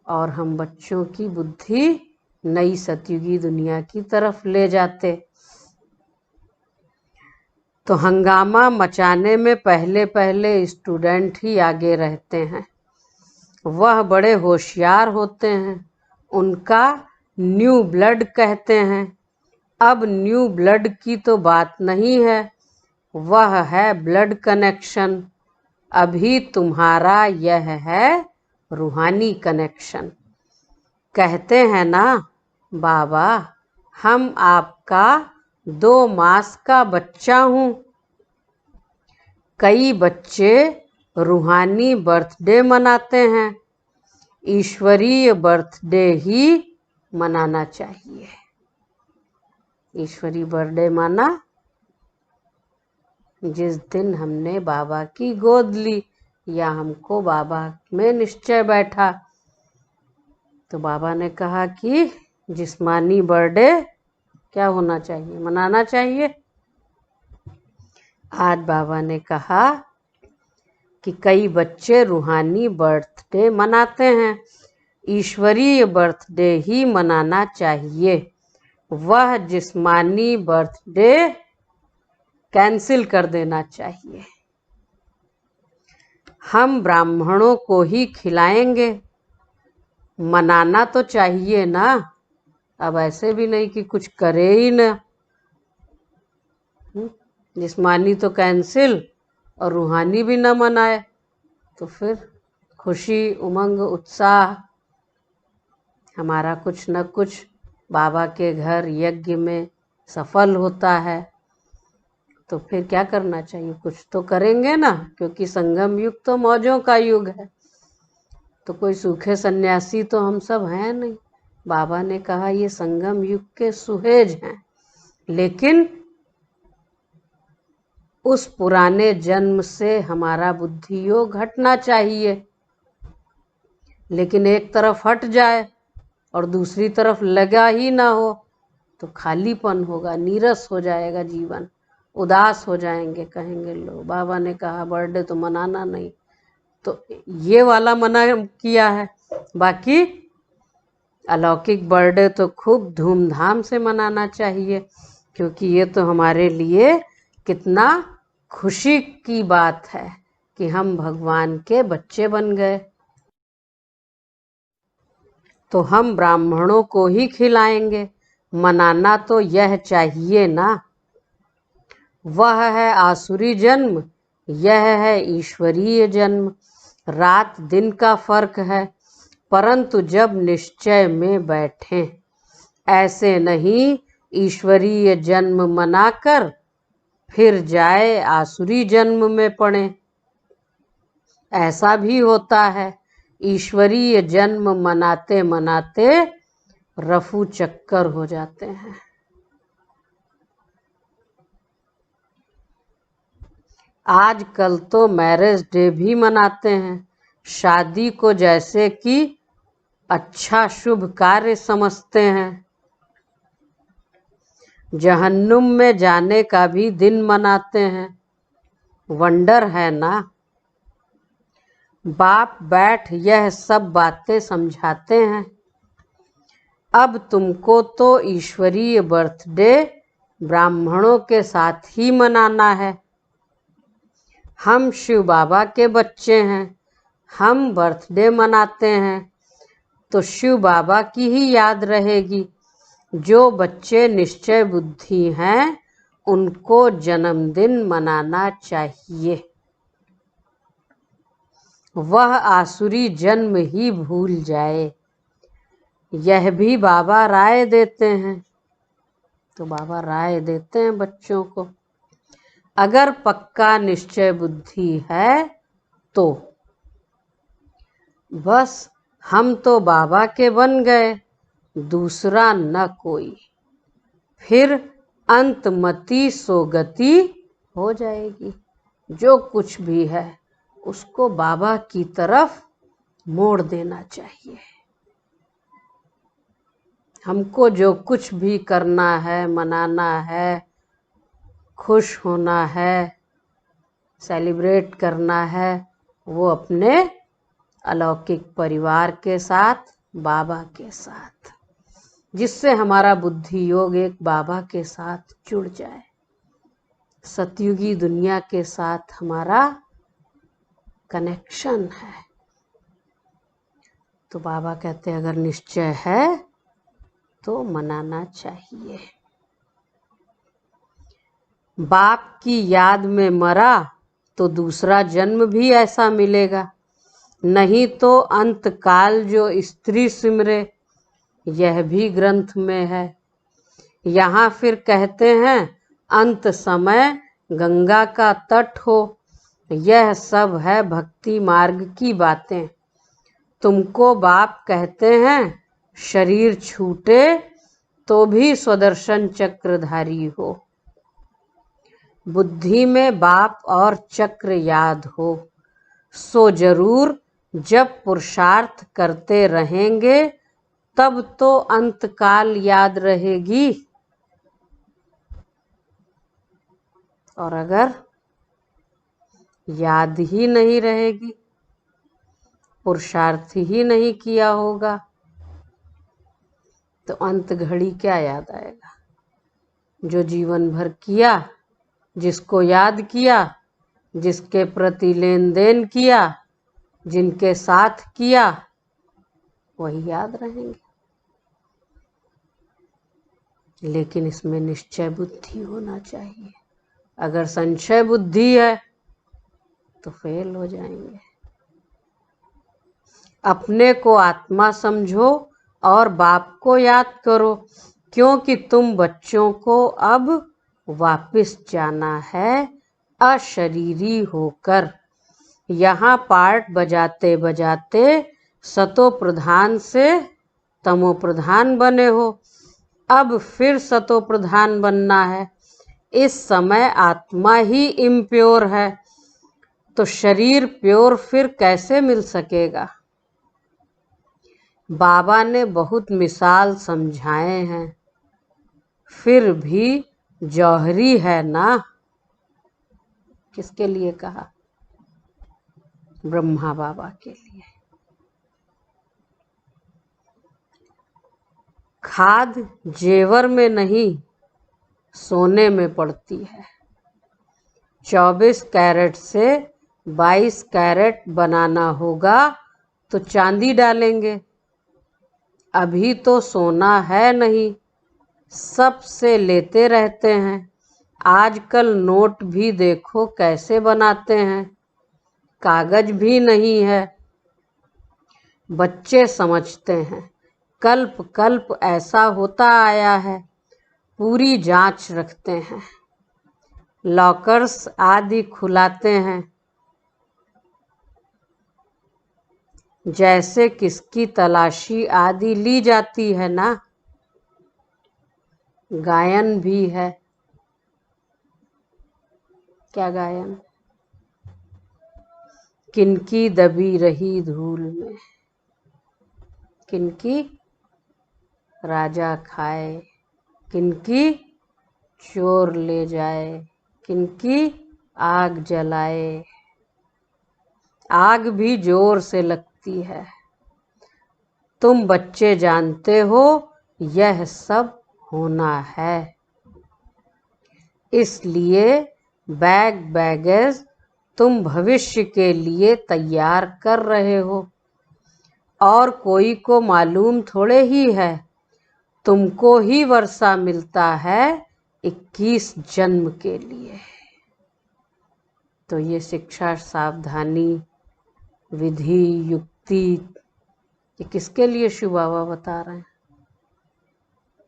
और हम बच्चों की बुद्धि नई सतयुगी दुनिया की तरफ ले जाते। तो हंगामा मचाने में पहले पहले स्टूडेंट ही आगे रहते हैं। वह बड़े होशियार होते हैं, उनका न्यू ब्लड कहते हैं। अब न्यू ब्लड की तो बात नहीं है, वह है ब्लड कनेक्शन। अभी तुम्हारा यह है रूहानी कनेक्शन। कहते हैं ना बाबा, हम आपका 2 मास का बच्चा हूँ। कई बच्चे रूहानी बर्थडे मनाते हैं, ईश्वरीय बर्थडे ही मनाना चाहिए। ईश्वरीय बर्थडे माना जिस दिन हमने बाबा की गोद ली या हमको बाबा में निश्चय बैठा। तो बाबा ने कहा कि जिस्मानी बर्थडे क्या होना चाहिए, मनाना चाहिए। आज बाबा ने कहा कि कई बच्चे रूहानी बर्थडे मनाते हैं, ईश्वरीय बर्थडे ही मनाना चाहिए। वह जिस्मानी बर्थडे कैंसिल कर देना चाहिए। हम ब्राह्मणों को ही खिलाएंगे, मनाना तो चाहिए ना। अब ऐसे भी नहीं कि कुछ करे ही ना। जिस्मानी तो कैंसिल और रूहानी भी ना मनाए तो फिर खुशी उमंग उत्साह हमारा कुछ न कुछ बाबा के घर यज्ञ में सफल होता है। तो फिर क्या करना चाहिए, कुछ तो करेंगे ना, क्योंकि संगम युग तो मौजों का युग है। तो कोई सूखे सन्यासी तो हम सब हैं नहीं। बाबा ने कहा ये संगम युग के सुहेज हैं, लेकिन उस पुराने जन्म से हमारा बुद्धि योग हटना चाहिए। लेकिन एक तरफ हट जाए और दूसरी तरफ लगा ही ना हो तो खालीपन होगा, नीरस हो जाएगा जीवन, उदास हो जाएंगे। कहेंगे लो बाबा ने कहा बर्थडे तो मनाना नहीं, तो ये वाला मना किया है। बाकी अलौकिक बर्थडे तो खूब धूमधाम से मनाना चाहिए, क्योंकि ये तो हमारे लिए कितना खुशी की बात है कि हम भगवान के बच्चे बन गए। तो हम ब्राह्मणों को ही खिलाएंगे, मनाना तो यह चाहिए ना। वह है आसुरी जन्म, यह है ईश्वरीय जन्म। रात दिन का फर्क है, परंतु जब निश्चय में बैठें, ऐसे नहीं ईश्वरीय जन्म मनाकर फिर जाए आसुरी जन्म में पड़े। ऐसा भी होता है, ईश्वरीय जन्म मनाते मनाते रफू चक्कर हो जाते हैं। आजकल तो मैरिज डे भी मनाते हैं, शादी को जैसे कि अच्छा शुभ कार्य समझते हैं। जहन्नुम में जाने का भी दिन मनाते हैं। वंडर है ना। बाप बैठ यह सब बातें समझाते हैं। अब तुमको तो ईश्वरीय बर्थडे ब्राह्मणों के साथ ही मनाना है। हम शिव बाबा के बच्चे हैं, हम बर्थडे मनाते हैं तो शिव बाबा की ही याद रहेगी। जो बच्चे निश्चय बुद्धि हैं उनको जन्मदिन मनाना चाहिए। वह आसुरी जन्म ही भूल जाए, यह भी बाबा राय देते हैं। तो बाबा राय देते हैं बच्चों को, अगर पक्का निश्चय बुद्धि है तो बस हम तो बाबा के बन गए, दूसरा न कोई, फिर अंतमति सोगति हो जाएगी। जो कुछ भी है उसको बाबा की तरफ मोड़ देना चाहिए। हमको जो कुछ भी करना है, मनाना है, खुश होना है, सेलिब्रेट करना है, वो अपने अलौकिक परिवार के साथ, बाबा के साथ, जिससे हमारा बुद्धि योग एक बाबा के साथ जुड़ जाए, सतयुगी दुनिया के साथ हमारा कनेक्शन है। तो बाबा कहते हैं अगर निश्चय है तो मनाना चाहिए। बाप की याद में मरा तो दूसरा जन्म भी ऐसा मिलेगा, नहीं तो अंतकाल जो स्त्री सिमरे, यह भी ग्रंथ में है। यहाँ फिर कहते हैं अंत समय गंगा का तट हो, यह सब है भक्ति मार्ग की बातें। तुमको बाप कहते हैं शरीर छूटे तो भी स्वदर्शन चक्रधारी हो, बुद्धि में बाप और चक्र याद हो, सो जरूर जब पुरुषार्थ करते रहेंगे तब तो अंतकाल याद रहेगी। और अगर याद ही नहीं रहेगी, पुरुषार्थ ही नहीं किया होगा, तो अंत घड़ी क्या याद आएगा। जो जीवन भर किया, जिसको याद किया, जिसके प्रति लेन देन किया, जिनके साथ किया, वही याद रहेंगे। लेकिन इसमें निश्चय बुद्धि होना चाहिए। अगर संशय बुद्धि है तो फेल हो जाएंगे। अपने को आत्मा समझो और बाप को याद करो, क्योंकि तुम बच्चों को अब वापस जाना है अशरीरी होकर। यहाँ पार्ट बजाते बजाते सतो प्रधान से तमो प्रधान बने हो, अब फिर सतो प्रधान बनना है। इस समय आत्मा ही इम्प्योर है, तो शरीर प्योर फिर कैसे मिल सकेगा। बाबा ने बहुत मिसाल समझाए हैं, फिर भी जौहरी है ना। किसके लिए कहा? ब्रह्मा बाबा के लिए। खाद जेवर में नहीं, सोने में पड़ती है। 24 कैरेट से 22 कैरेट बनाना होगा तो चांदी डालेंगे। अभी तो सोना है नहीं, सबसे लेते रहते हैं। आजकल नोट भी देखो कैसे बनाते हैं, कागज भी नहीं है। बच्चे समझते हैं कल्प कल्प ऐसा होता आया है, पूरी जांच रखते हैं, लॉकर्स आदि खुलाते हैं। जैसे किसकी तलाशी आदि ली जाती है ना। गायन भी है। क्या गायन? किनकी दबी रही धूल में, किनकी राजा खाए, किनकी चोर ले जाए, किनकी आग जलाए। आग भी जोर से लगती है। तुम बच्चे जानते हो यह सब होना है, इसलिए बैग बैगेज तुम भविष्य के लिए तैयार कर रहे हो। और कोई को मालूम थोड़े ही है, तुमको ही वर्षा मिलता है 21 जन्म के लिए। तो ये शिक्षा, सावधानी, विधि, युक्ति, ये किसके लिए शिव बाबा बता रहे हैं?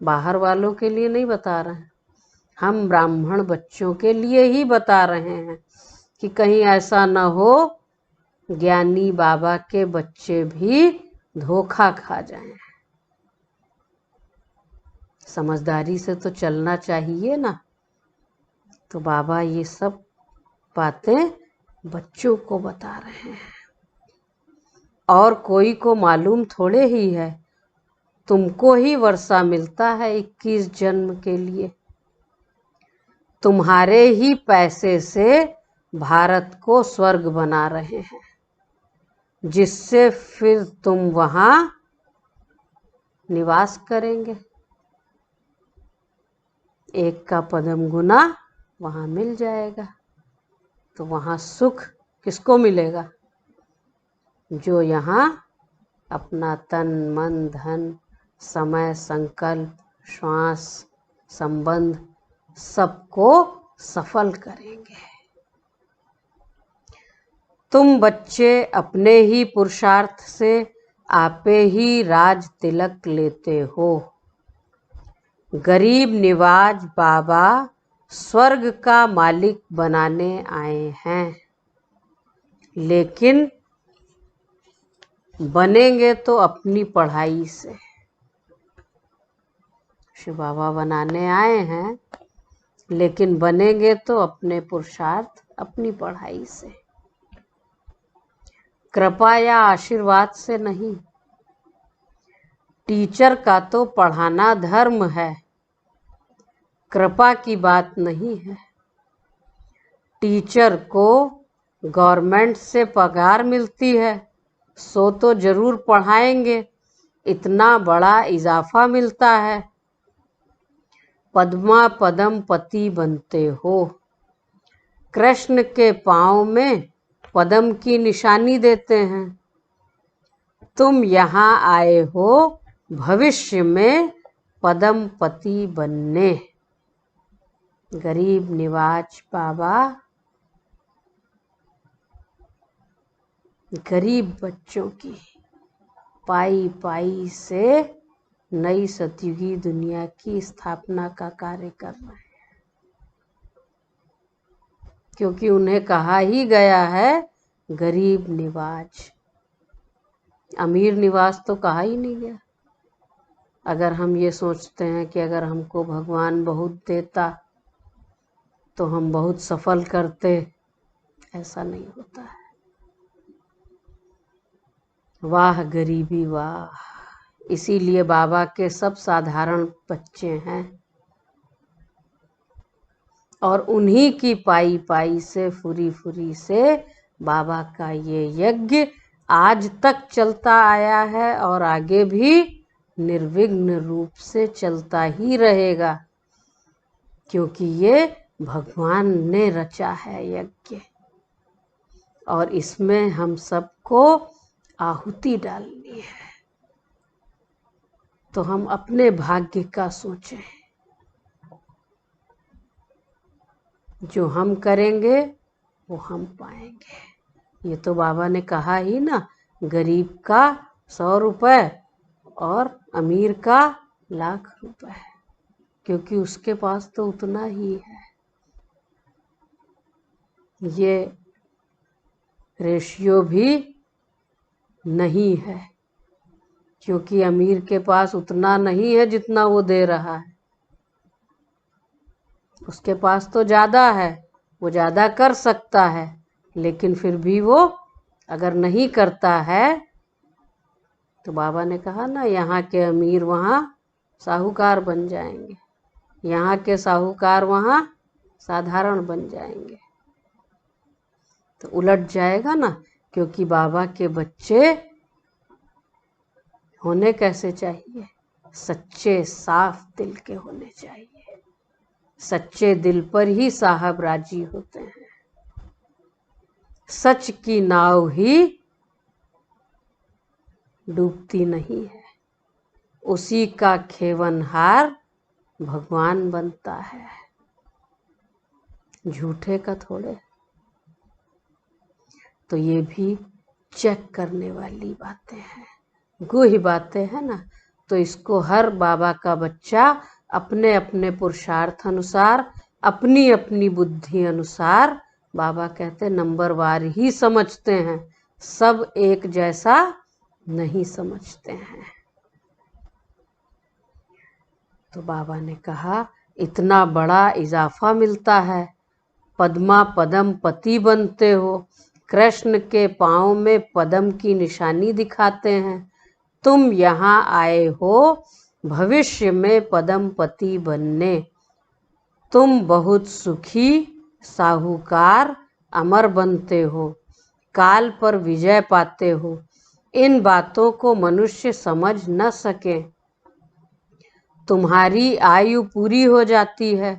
बाहर वालों के लिए नहीं बता रहे हैं, हम ब्राह्मण बच्चों के लिए ही बता रहे हैं कि कहीं ऐसा न हो ज्ञानी बाबा के बच्चे भी धोखा खा जाएं। समझदारी से तो चलना चाहिए ना। तो बाबा ये सब बातें बच्चों को बता रहे हैं, और कोई को मालूम थोड़े ही है। तुमको ही वर्षा मिलता है 21 जन्म के लिए। तुम्हारे ही पैसे से भारत को स्वर्ग बना रहे हैं, जिससे फिर तुम वहाँ निवास करेंगे। एक का पदम गुना वहाँ मिल जाएगा। तो वहाँ सुख किसको मिलेगा? जो यहाँ अपना तन, मन, धन, समय, संकल्प, श्वास, संबंध सबको सफल करेंगे। तुम बच्चे अपने ही पुरुषार्थ से आपे ही राज तिलक लेते हो। गरीब निवाज बाबा स्वर्ग का मालिक बनाने आए हैं, लेकिन बनेंगे तो अपनी पढ़ाई से। शिव बाबा बनाने आए हैं, लेकिन बनेंगे तो अपने पुरुषार्थ, अपनी पढ़ाई से, कृपा या आशीर्वाद से नहीं। टीचर का तो पढ़ाना धर्म है, कृपा की बात नहीं है। टीचर को गवर्नमेंट से पगार मिलती है, सो तो जरूर पढ़ाएंगे, इतना बड़ा इजाफा मिलता है। पद्मा पदम पति बनते हो। कृष्ण के पाँव में पद्म की निशानी देते हैं। तुम यहाँ आए हो भविष्य में पद्म पति बनने। गरीब निवाज बाबा गरीब बच्चों की पाई पाई से नई सतयुगी दुनिया की स्थापना का कार्य कर रहे हैं, क्योंकि उन्हें कहा ही गया है गरीब निवाज। अमीर निवास तो कहा ही नहीं गया। अगर हम ये सोचते हैं कि अगर हमको भगवान बहुत देता तो हम बहुत सफल करते, ऐसा नहीं होता है। वाह गरीबी वाह। इसीलिए बाबा के सब साधारण बच्चे हैं, और उन्हीं की पाई पाई से, फुरी फुरी से बाबा का ये यज्ञ आज तक चलता आया है, और आगे भी निर्विघ्न रूप से चलता ही रहेगा, क्योंकि ये भगवान ने रचा है यज्ञ, और इसमें हम सबको आहुति डालनी है। तो हम अपने भाग्य का सोचें, जो हम करेंगे वो हम पाएंगे। ये तो बाबा ने कहा ही ना, गरीब का 100 रुपये और अमीर का 1,00,000 रुपए, क्योंकि उसके पास तो उतना ही है। ये रेशियो भी नहीं है, क्योंकि अमीर के पास उतना नहीं है जितना वो दे रहा है। उसके पास तो ज़्यादा है, वो ज़्यादा कर सकता है, लेकिन फिर भी वो अगर नहीं करता है तो बाबा ने कहा ना, यहाँ के अमीर वहाँ साहूकार बन जाएंगे, यहाँ के साहूकार वहाँ साधारण बन जाएंगे। तो उलट जाएगा ना, क्योंकि बाबा के बच्चे होने कैसे चाहिए? सच्चे साफ दिल के होने चाहिए। सच्चे दिल पर ही साहब राजी होते हैं। सच की नाव ही डूबती नहीं है। उसी का खेवनहार भगवान बनता है, झूठे का थोड़े। तो ये भी चेक करने वाली बातें हैं, गुही बातें हैं ना। तो इसको हर बाबा का बच्चा अपने अपने पुरुषार्थ अनुसार, अपनी अपनी बुद्धि अनुसार, बाबा कहते नंबरवार ही समझते हैं, सब एक जैसा नहीं समझते हैं। तो बाबा ने कहा इतना बड़ा इजाफा मिलता है, पद्मा पदम पति बनते हो, कृष्ण के पाँव में पदम की निशानी दिखाते हैं, तुम यहाँ आए हो भविष्य में पदम पति बनने, तुम बहुत सुखी साहूकार अमर बनते हो, काल पर विजय पाते हो। इन बातों को मनुष्य समझ न सके, तुम्हारी आयु पूरी हो जाती है,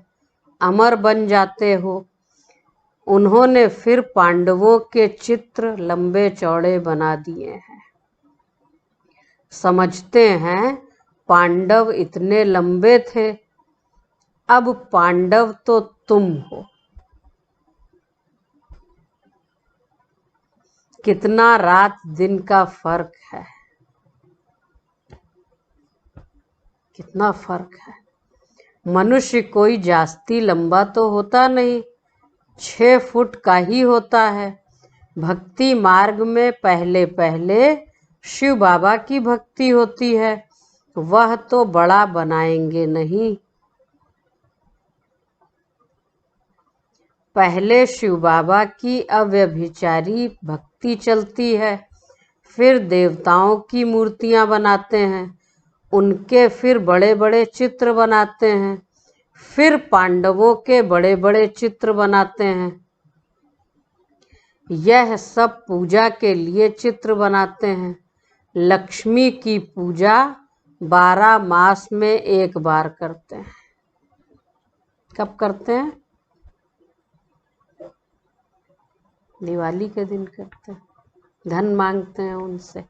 अमर बन जाते हो। उन्होंने फिर पांडवों के चित्र लंबे चौड़े बना दिए हैं, समझते हैं पांडव इतने लंबे थे, अब पांडव तो तुम हो। कितना रात दिन का फर्क है, कितना फर्क है। मनुष्य कोई जास्ती लंबा तो होता नहीं, 6 फुट का ही होता है। भक्ति मार्ग में पहले पहले शिव बाबा की भक्ति होती है, वह तो बड़ा बनाएंगे नहीं। पहले शिव बाबा की अव्यभिचारी भक्ति चलती है, फिर देवताओं की मूर्तियां बनाते हैं, उनके फिर बड़े बड़े चित्र बनाते हैं, फिर पांडवों के बड़े बड़े चित्र बनाते हैं। यह सब पूजा के लिए चित्र बनाते हैं। लक्ष्मी की पूजा 12 मास में एक बार करते हैं। कब करते हैं? दिवाली के दिन करते हैं, धन मांगते हैं उनसे,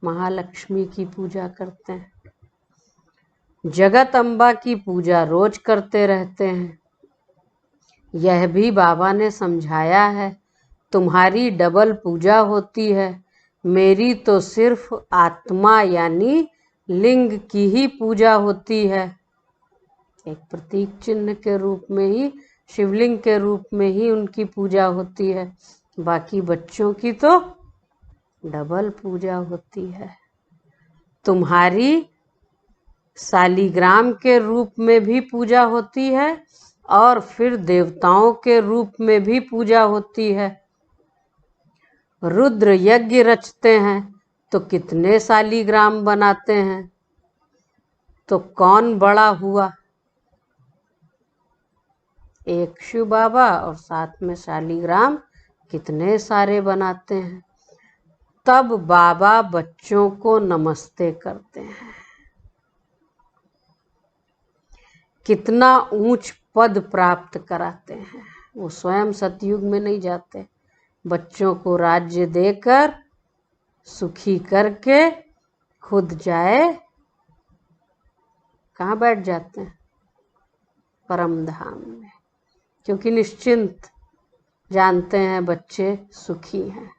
महालक्ष्मी की पूजा करते हैं। जगत अम्बा की पूजा रोज करते रहते हैं। यह भी बाबा ने समझाया है, तुम्हारी डबल पूजा होती है, मेरी तो सिर्फ आत्मा यानी लिंग की ही पूजा होती है। एक प्रतीक चिन्ह के रूप में ही, शिवलिंग के रूप में ही उनकी पूजा होती है, बाकी बच्चों की तो डबल पूजा होती है। तुम्हारी शालिग्राम के रूप में भी पूजा होती है और फिर देवताओं के रूप में भी पूजा होती है। रुद्र यज्ञ रचते हैं तो कितने शालिग्राम बनाते हैं, तो कौन बड़ा हुआ? एक शिव बाबा और साथ में शालिग्राम कितने सारे बनाते हैं। तब बाबा बच्चों को नमस्ते करते हैं। कितना ऊंच पद प्राप्त कराते हैं। वो स्वयं सतयुग में नहीं जाते, बच्चों को राज्य देकर सुखी करके खुद जाए, कहाँ बैठ जाते हैं? परम धाम में, क्योंकि निश्चिंत जानते हैं बच्चे सुखी हैं।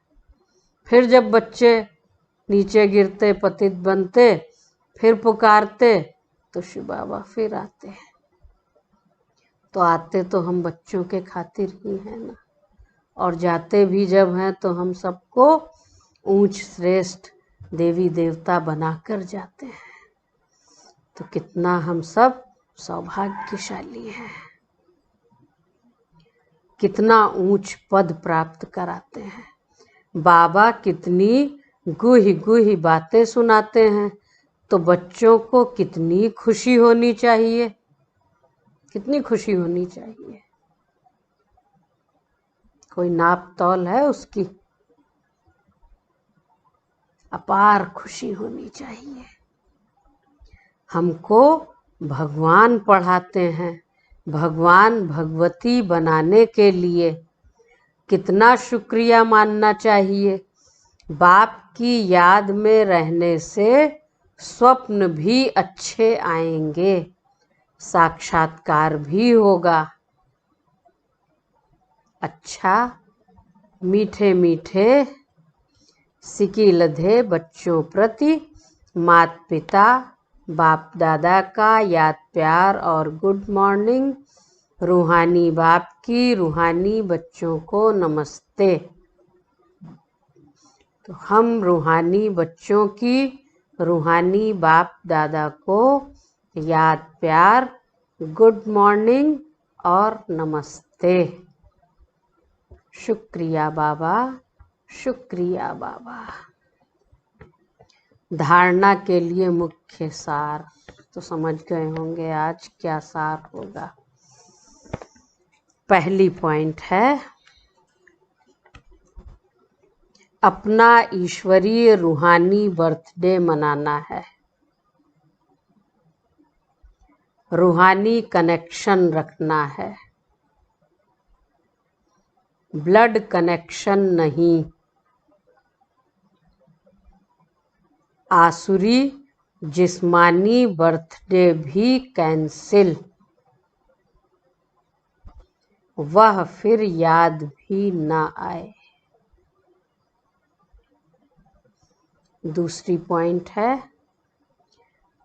फिर जब बच्चे नीचे गिरते पतित बनते, फिर पुकारते तो शिव बाबा फिर आते हैं। तो आते तो हम बच्चों के खातिर ही हैं ना, और जाते भी जब हैं तो हम सबको ऊंच श्रेष्ठ देवी देवता बनाकर जाते हैं। तो कितना हम सब सौभाग्यशाली हैं, कितना ऊंच पद प्राप्त कराते हैं। बाबा कितनी गुही गुही बातें सुनाते हैं, तो बच्चों को कितनी खुशी होनी चाहिए, कितनी खुशी होनी चाहिए। कोई नाप तौल है उसकी? अपार खुशी होनी चाहिए। हमको भगवान पढ़ाते हैं, भगवान भगवती बनाने के लिए कितना शुक्रिया मानना चाहिए। बाप की याद में रहने से स्वप्न भी अच्छे आएंगे, साक्षात्कार भी होगा। अच्छा, मीठे मीठे सिकी लधे बच्चों प्रति माता पिता बाप दादा का याद प्यार और गुड मॉर्निंग। रूहानी बाप की रूहानी बच्चों को नमस्ते। तो हम रूहानी बच्चों की रूहानी बाप दादा को याद प्यार, गुड मॉर्निंग और नमस्ते। शुक्रिया बाबा, शुक्रिया बाबा। धारणा के लिए मुख्य सार तो समझ गए होंगे आज क्या सार होगा। पहली पॉइंट है, अपना ईश्वरीय रूहानी बर्थडे मनाना है। रूहानी कनेक्शन रखना है, ब्लड कनेक्शन नहीं। आसुरी जिस्मानी बर्थडे भी कैंसिल, वह फिर याद भी ना आए। दूसरी पॉइंट है,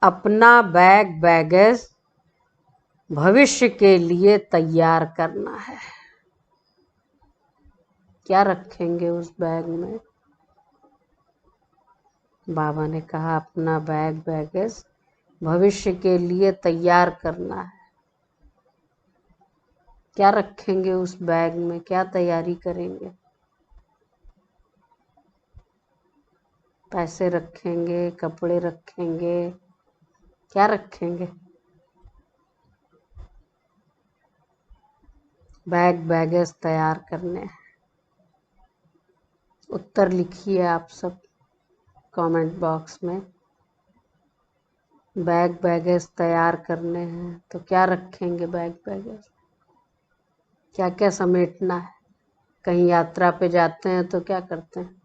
अपना बैग बैगेज भविष्य के लिए तैयार करना है। क्या रखेंगे उस बैग में? बाबा ने कहा अपना बैग बैगेज भविष्य के लिए तैयार करना है। क्या रखेंगे उस बैग में? क्या तैयारी करेंगे? पैसे रखेंगे, कपड़े रखेंगे, क्या रखेंगे? बैग बैगेज तैयार करने हैं। उत्तर लिखिए आप सब कमेंट बॉक्स में। बैग बैगेज तैयार करने हैं तो क्या रखेंगे बैग बैगेज? क्या क्या समेटना है? कहीं यात्रा पे जाते हैं तो क्या करते हैं?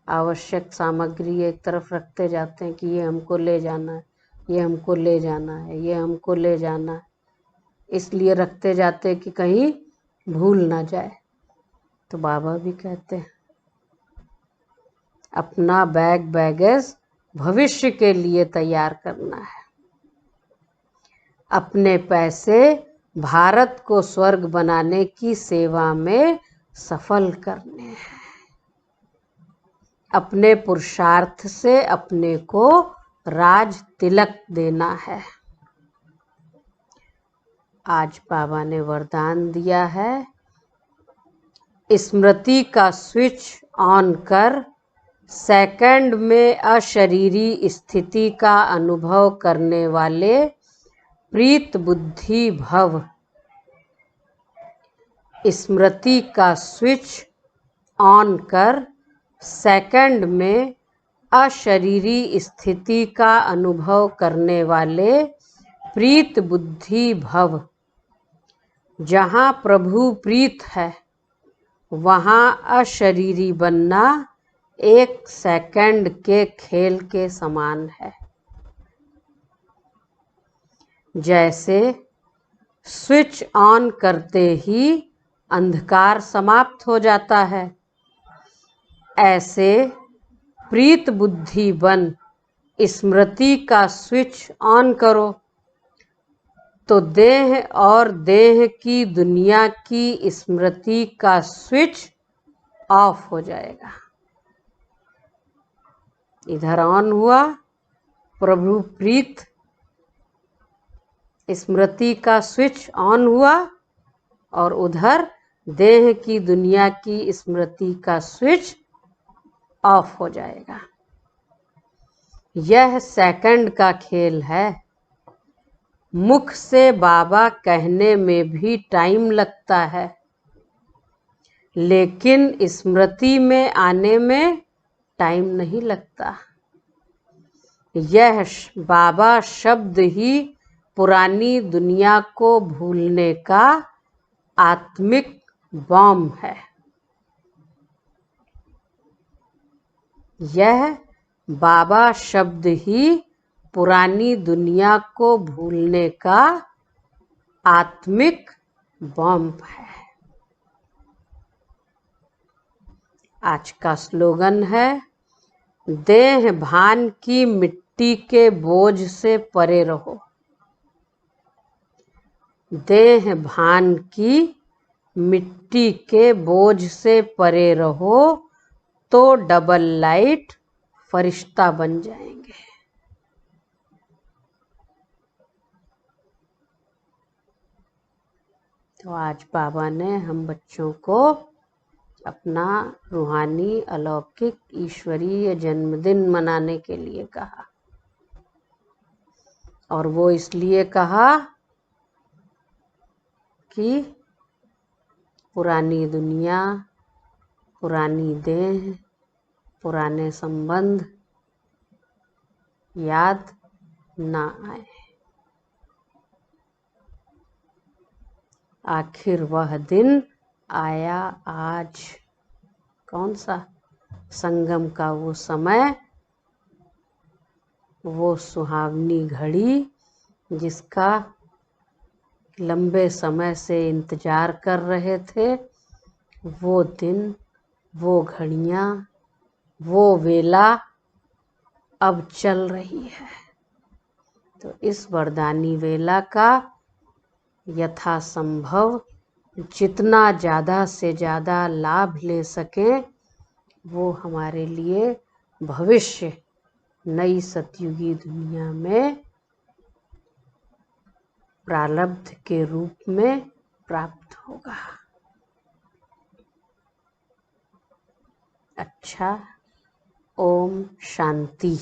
आवश्यक सामग्री एक तरफ रखते जाते हैं कि ये हमको ले जाना है, ये हमको ले जाना है, ये हमको ले जाना है। इसलिए रखते जाते हैं कि कहीं भूल ना जाए। तो बाबा भी कहते हैं अपना बैग बैगेज भविष्य के लिए तैयार करना है। अपने पैसे भारत को स्वर्ग बनाने की सेवा में सफल करने हैं। अपने पुरुषार्थ से अपने को राज तिलक देना है। आज बाबा ने वरदान दिया है, स्मृति का स्विच ऑन कर सेकंड में अशरीरी स्थिति का अनुभव करने वाले प्रीत बुद्धि भव। स्मृति का स्विच ऑन कर सेकंड में अशरीरी स्थिति का अनुभव करने वाले प्रीत बुद्धि भव। जहाँ प्रभु प्रीत है वहाँ अशरीरी बनना एक सेकंड के खेल के समान है। जैसे स्विच ऑन करते ही अंधकार समाप्त हो जाता है, ऐसे प्रीत बुद्धि बन स्मृति का स्विच ऑन करो तो देह और देह की दुनिया की स्मृति का स्विच ऑफ हो जाएगा। इधर ऑन हुआ प्रभु प्रीत, स्मृति का स्विच ऑन हुआ, और उधर देह की दुनिया की स्मृति का स्विच ऑफ हो जाएगा। यह सेकंड का खेल है। मुख से बाबा कहने में भी टाइम लगता है, लेकिन स्मृति में आने में टाइम नहीं लगता। यह बाबा शब्द ही पुरानी दुनिया को भूलने का आत्मिक बॉम्ब है। यह बाबा शब्द ही पुरानी दुनिया को भूलने का आत्मिक बम है। आज का स्लोगन है, देह भान की मिट्टी के बोझ से परे रहो। देह भान की मिट्टी के बोझ से परे रहो तो डबल लाइट फरिश्ता बन जाएंगे। तो आज बाबा ने हम बच्चों को अपना रूहानी अलौकिक ईश्वरीय जन्मदिन मनाने के लिए कहा, और वो इसलिए कहा कि पुरानी दुनिया, पुरानी देह, पुराने संबंध याद ना आए। आखिर वह दिन आया आज। कौन सा? संगम का वो समय, वो सुहावनी घड़ी जिसका लंबे समय से इंतजार कर रहे थे। वो दिन, वो घड़ियां, वो वेला अब चल रही है। तो इस वरदानी वेला का यथासंभव जितना ज़्यादा से ज़्यादा लाभ ले सकें, वो हमारे लिए भविष्य नई सतयुगी दुनिया में प्रारब्ध के रूप में प्राप्त होगा। अच्छा, ओम शांति।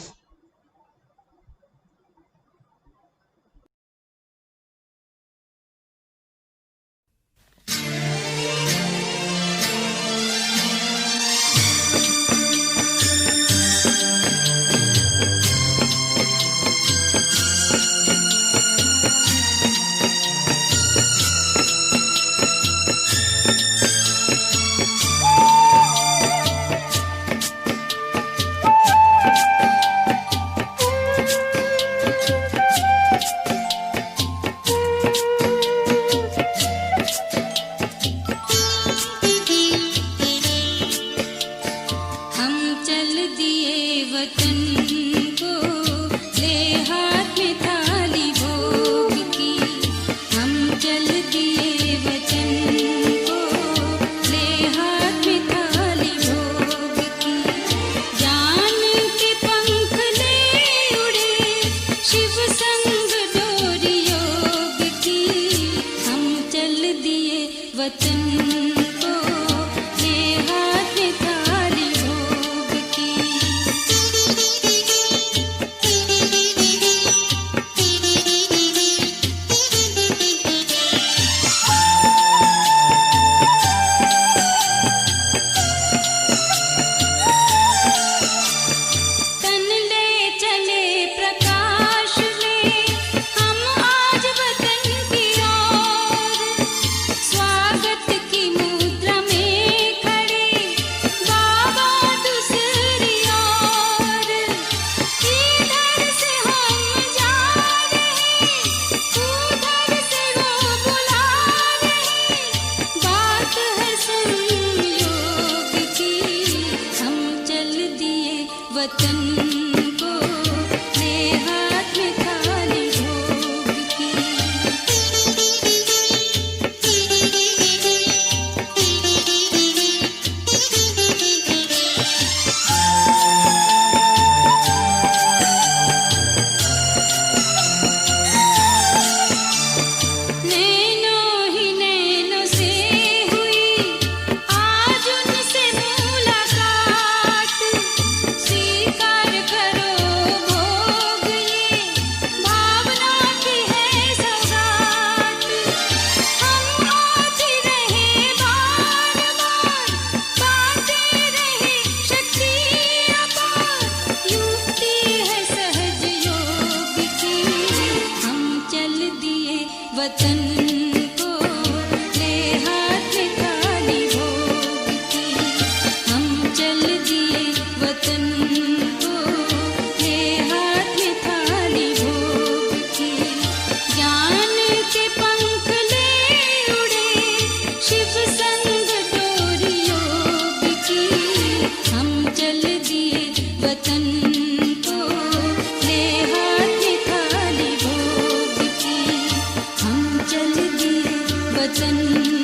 स्वागत की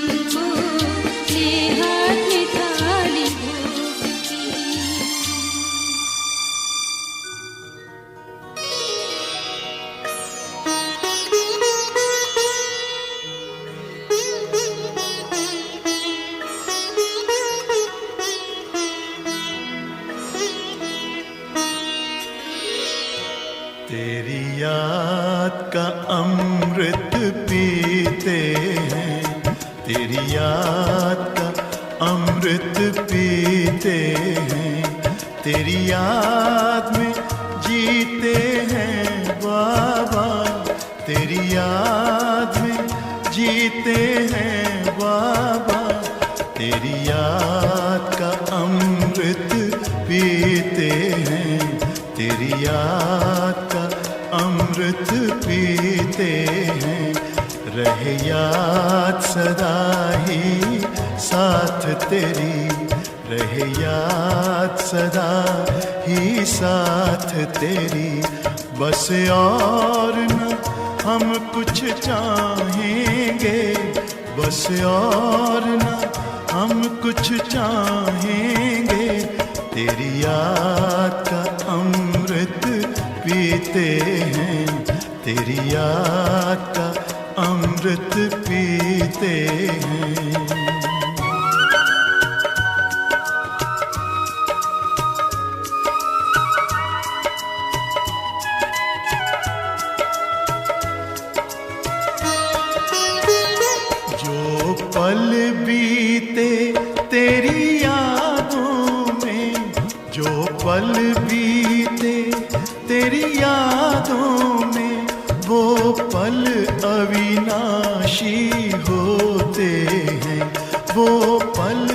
तुमको ये हाथ में थाली भोग की। तेरी याद का अमृत पीते हैं, तेरी याद का अमृत पीते हैं, तेरी याद में जीते हैं बाबा, तेरी याद में जीते हैं बाबा, तेरी याद का अमृत पीते हैं, तेरी याद का अमृत पीते हैं। रहे याद सदा ही साथ तेरी, रहे याद सदा ही साथ तेरी। बस और न हम कुछ चाहेंगे, बस और न हम कुछ चाहेंगे, तेरी याद का अमृत पीते हैं, तेरी याद का अमृत पीते हैं। जो पल बीते तेरी यादों में, जो पल बीते तेरी यादों में, वो पल अविनाशी होते हैं, वो पल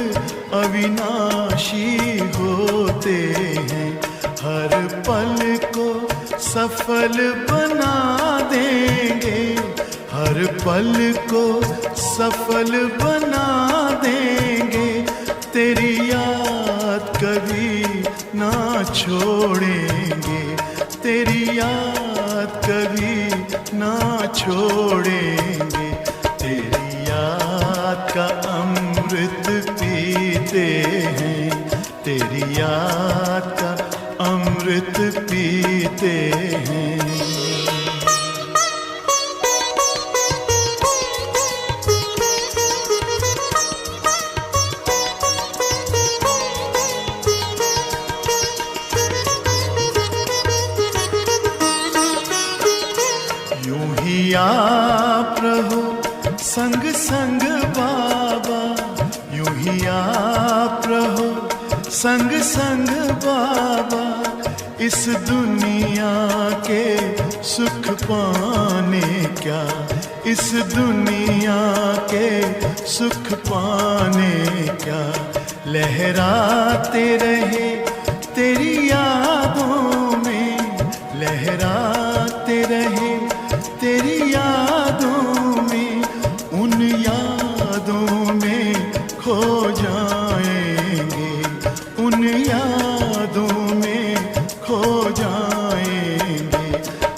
अविनाशी होते हैं। हर पल को सफल बना देंगे, हर पल को सफल बना देंगे, तेरी याद कभी ना छोड़ेंगे, तेरी याद कभी ना छोड़ेंगे। तेरी याद का अमृत पीते हैं, तेरी याद का अमृत पीते हैं। यूं ही आप रहो संग संग बाबा, यूं ही आप रहो संग संग बाबा। इस दुनिया के सुख पाने क्या, इस दुनिया के सुख पाने क्या, लहराते रहे तेरी यादों में, लहराते रहे तेरी यादों में, उन यादों में खो जाएंगे, उन यादों में खो जाएंगे।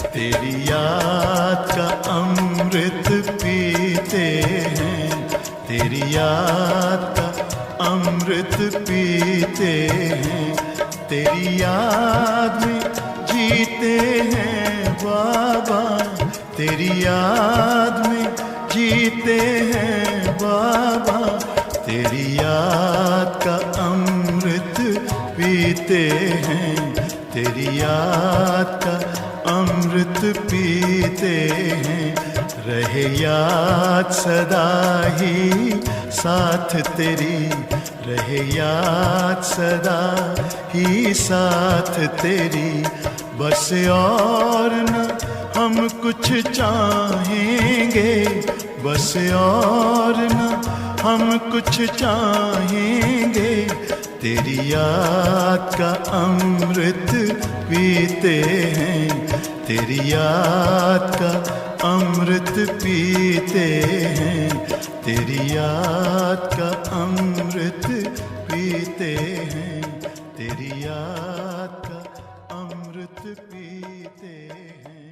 तेरी याद का अमृत पीते हैं, तेरी याद का अमृत पीते हैं, तेरी याद में जीते हैं बाबा, तेरी याद में जीते हैं बाबा, तेरी याद का अमृत पीते हैं, तेरी याद का अमृत पीते हैं। रहे याद सदा ही साथ तेरी, रहे याद सदा ही साथ तेरी। बस और न हम कुछ चाहेंगे, बस और न हम कुछ चाहेंगे, तेरी याद का अमृत पीते हैं, तेरी याद का अमृत पीते हैं, तेरी याद का अमृत पीते हैं, तेरी याद का अमृत पीते हैं।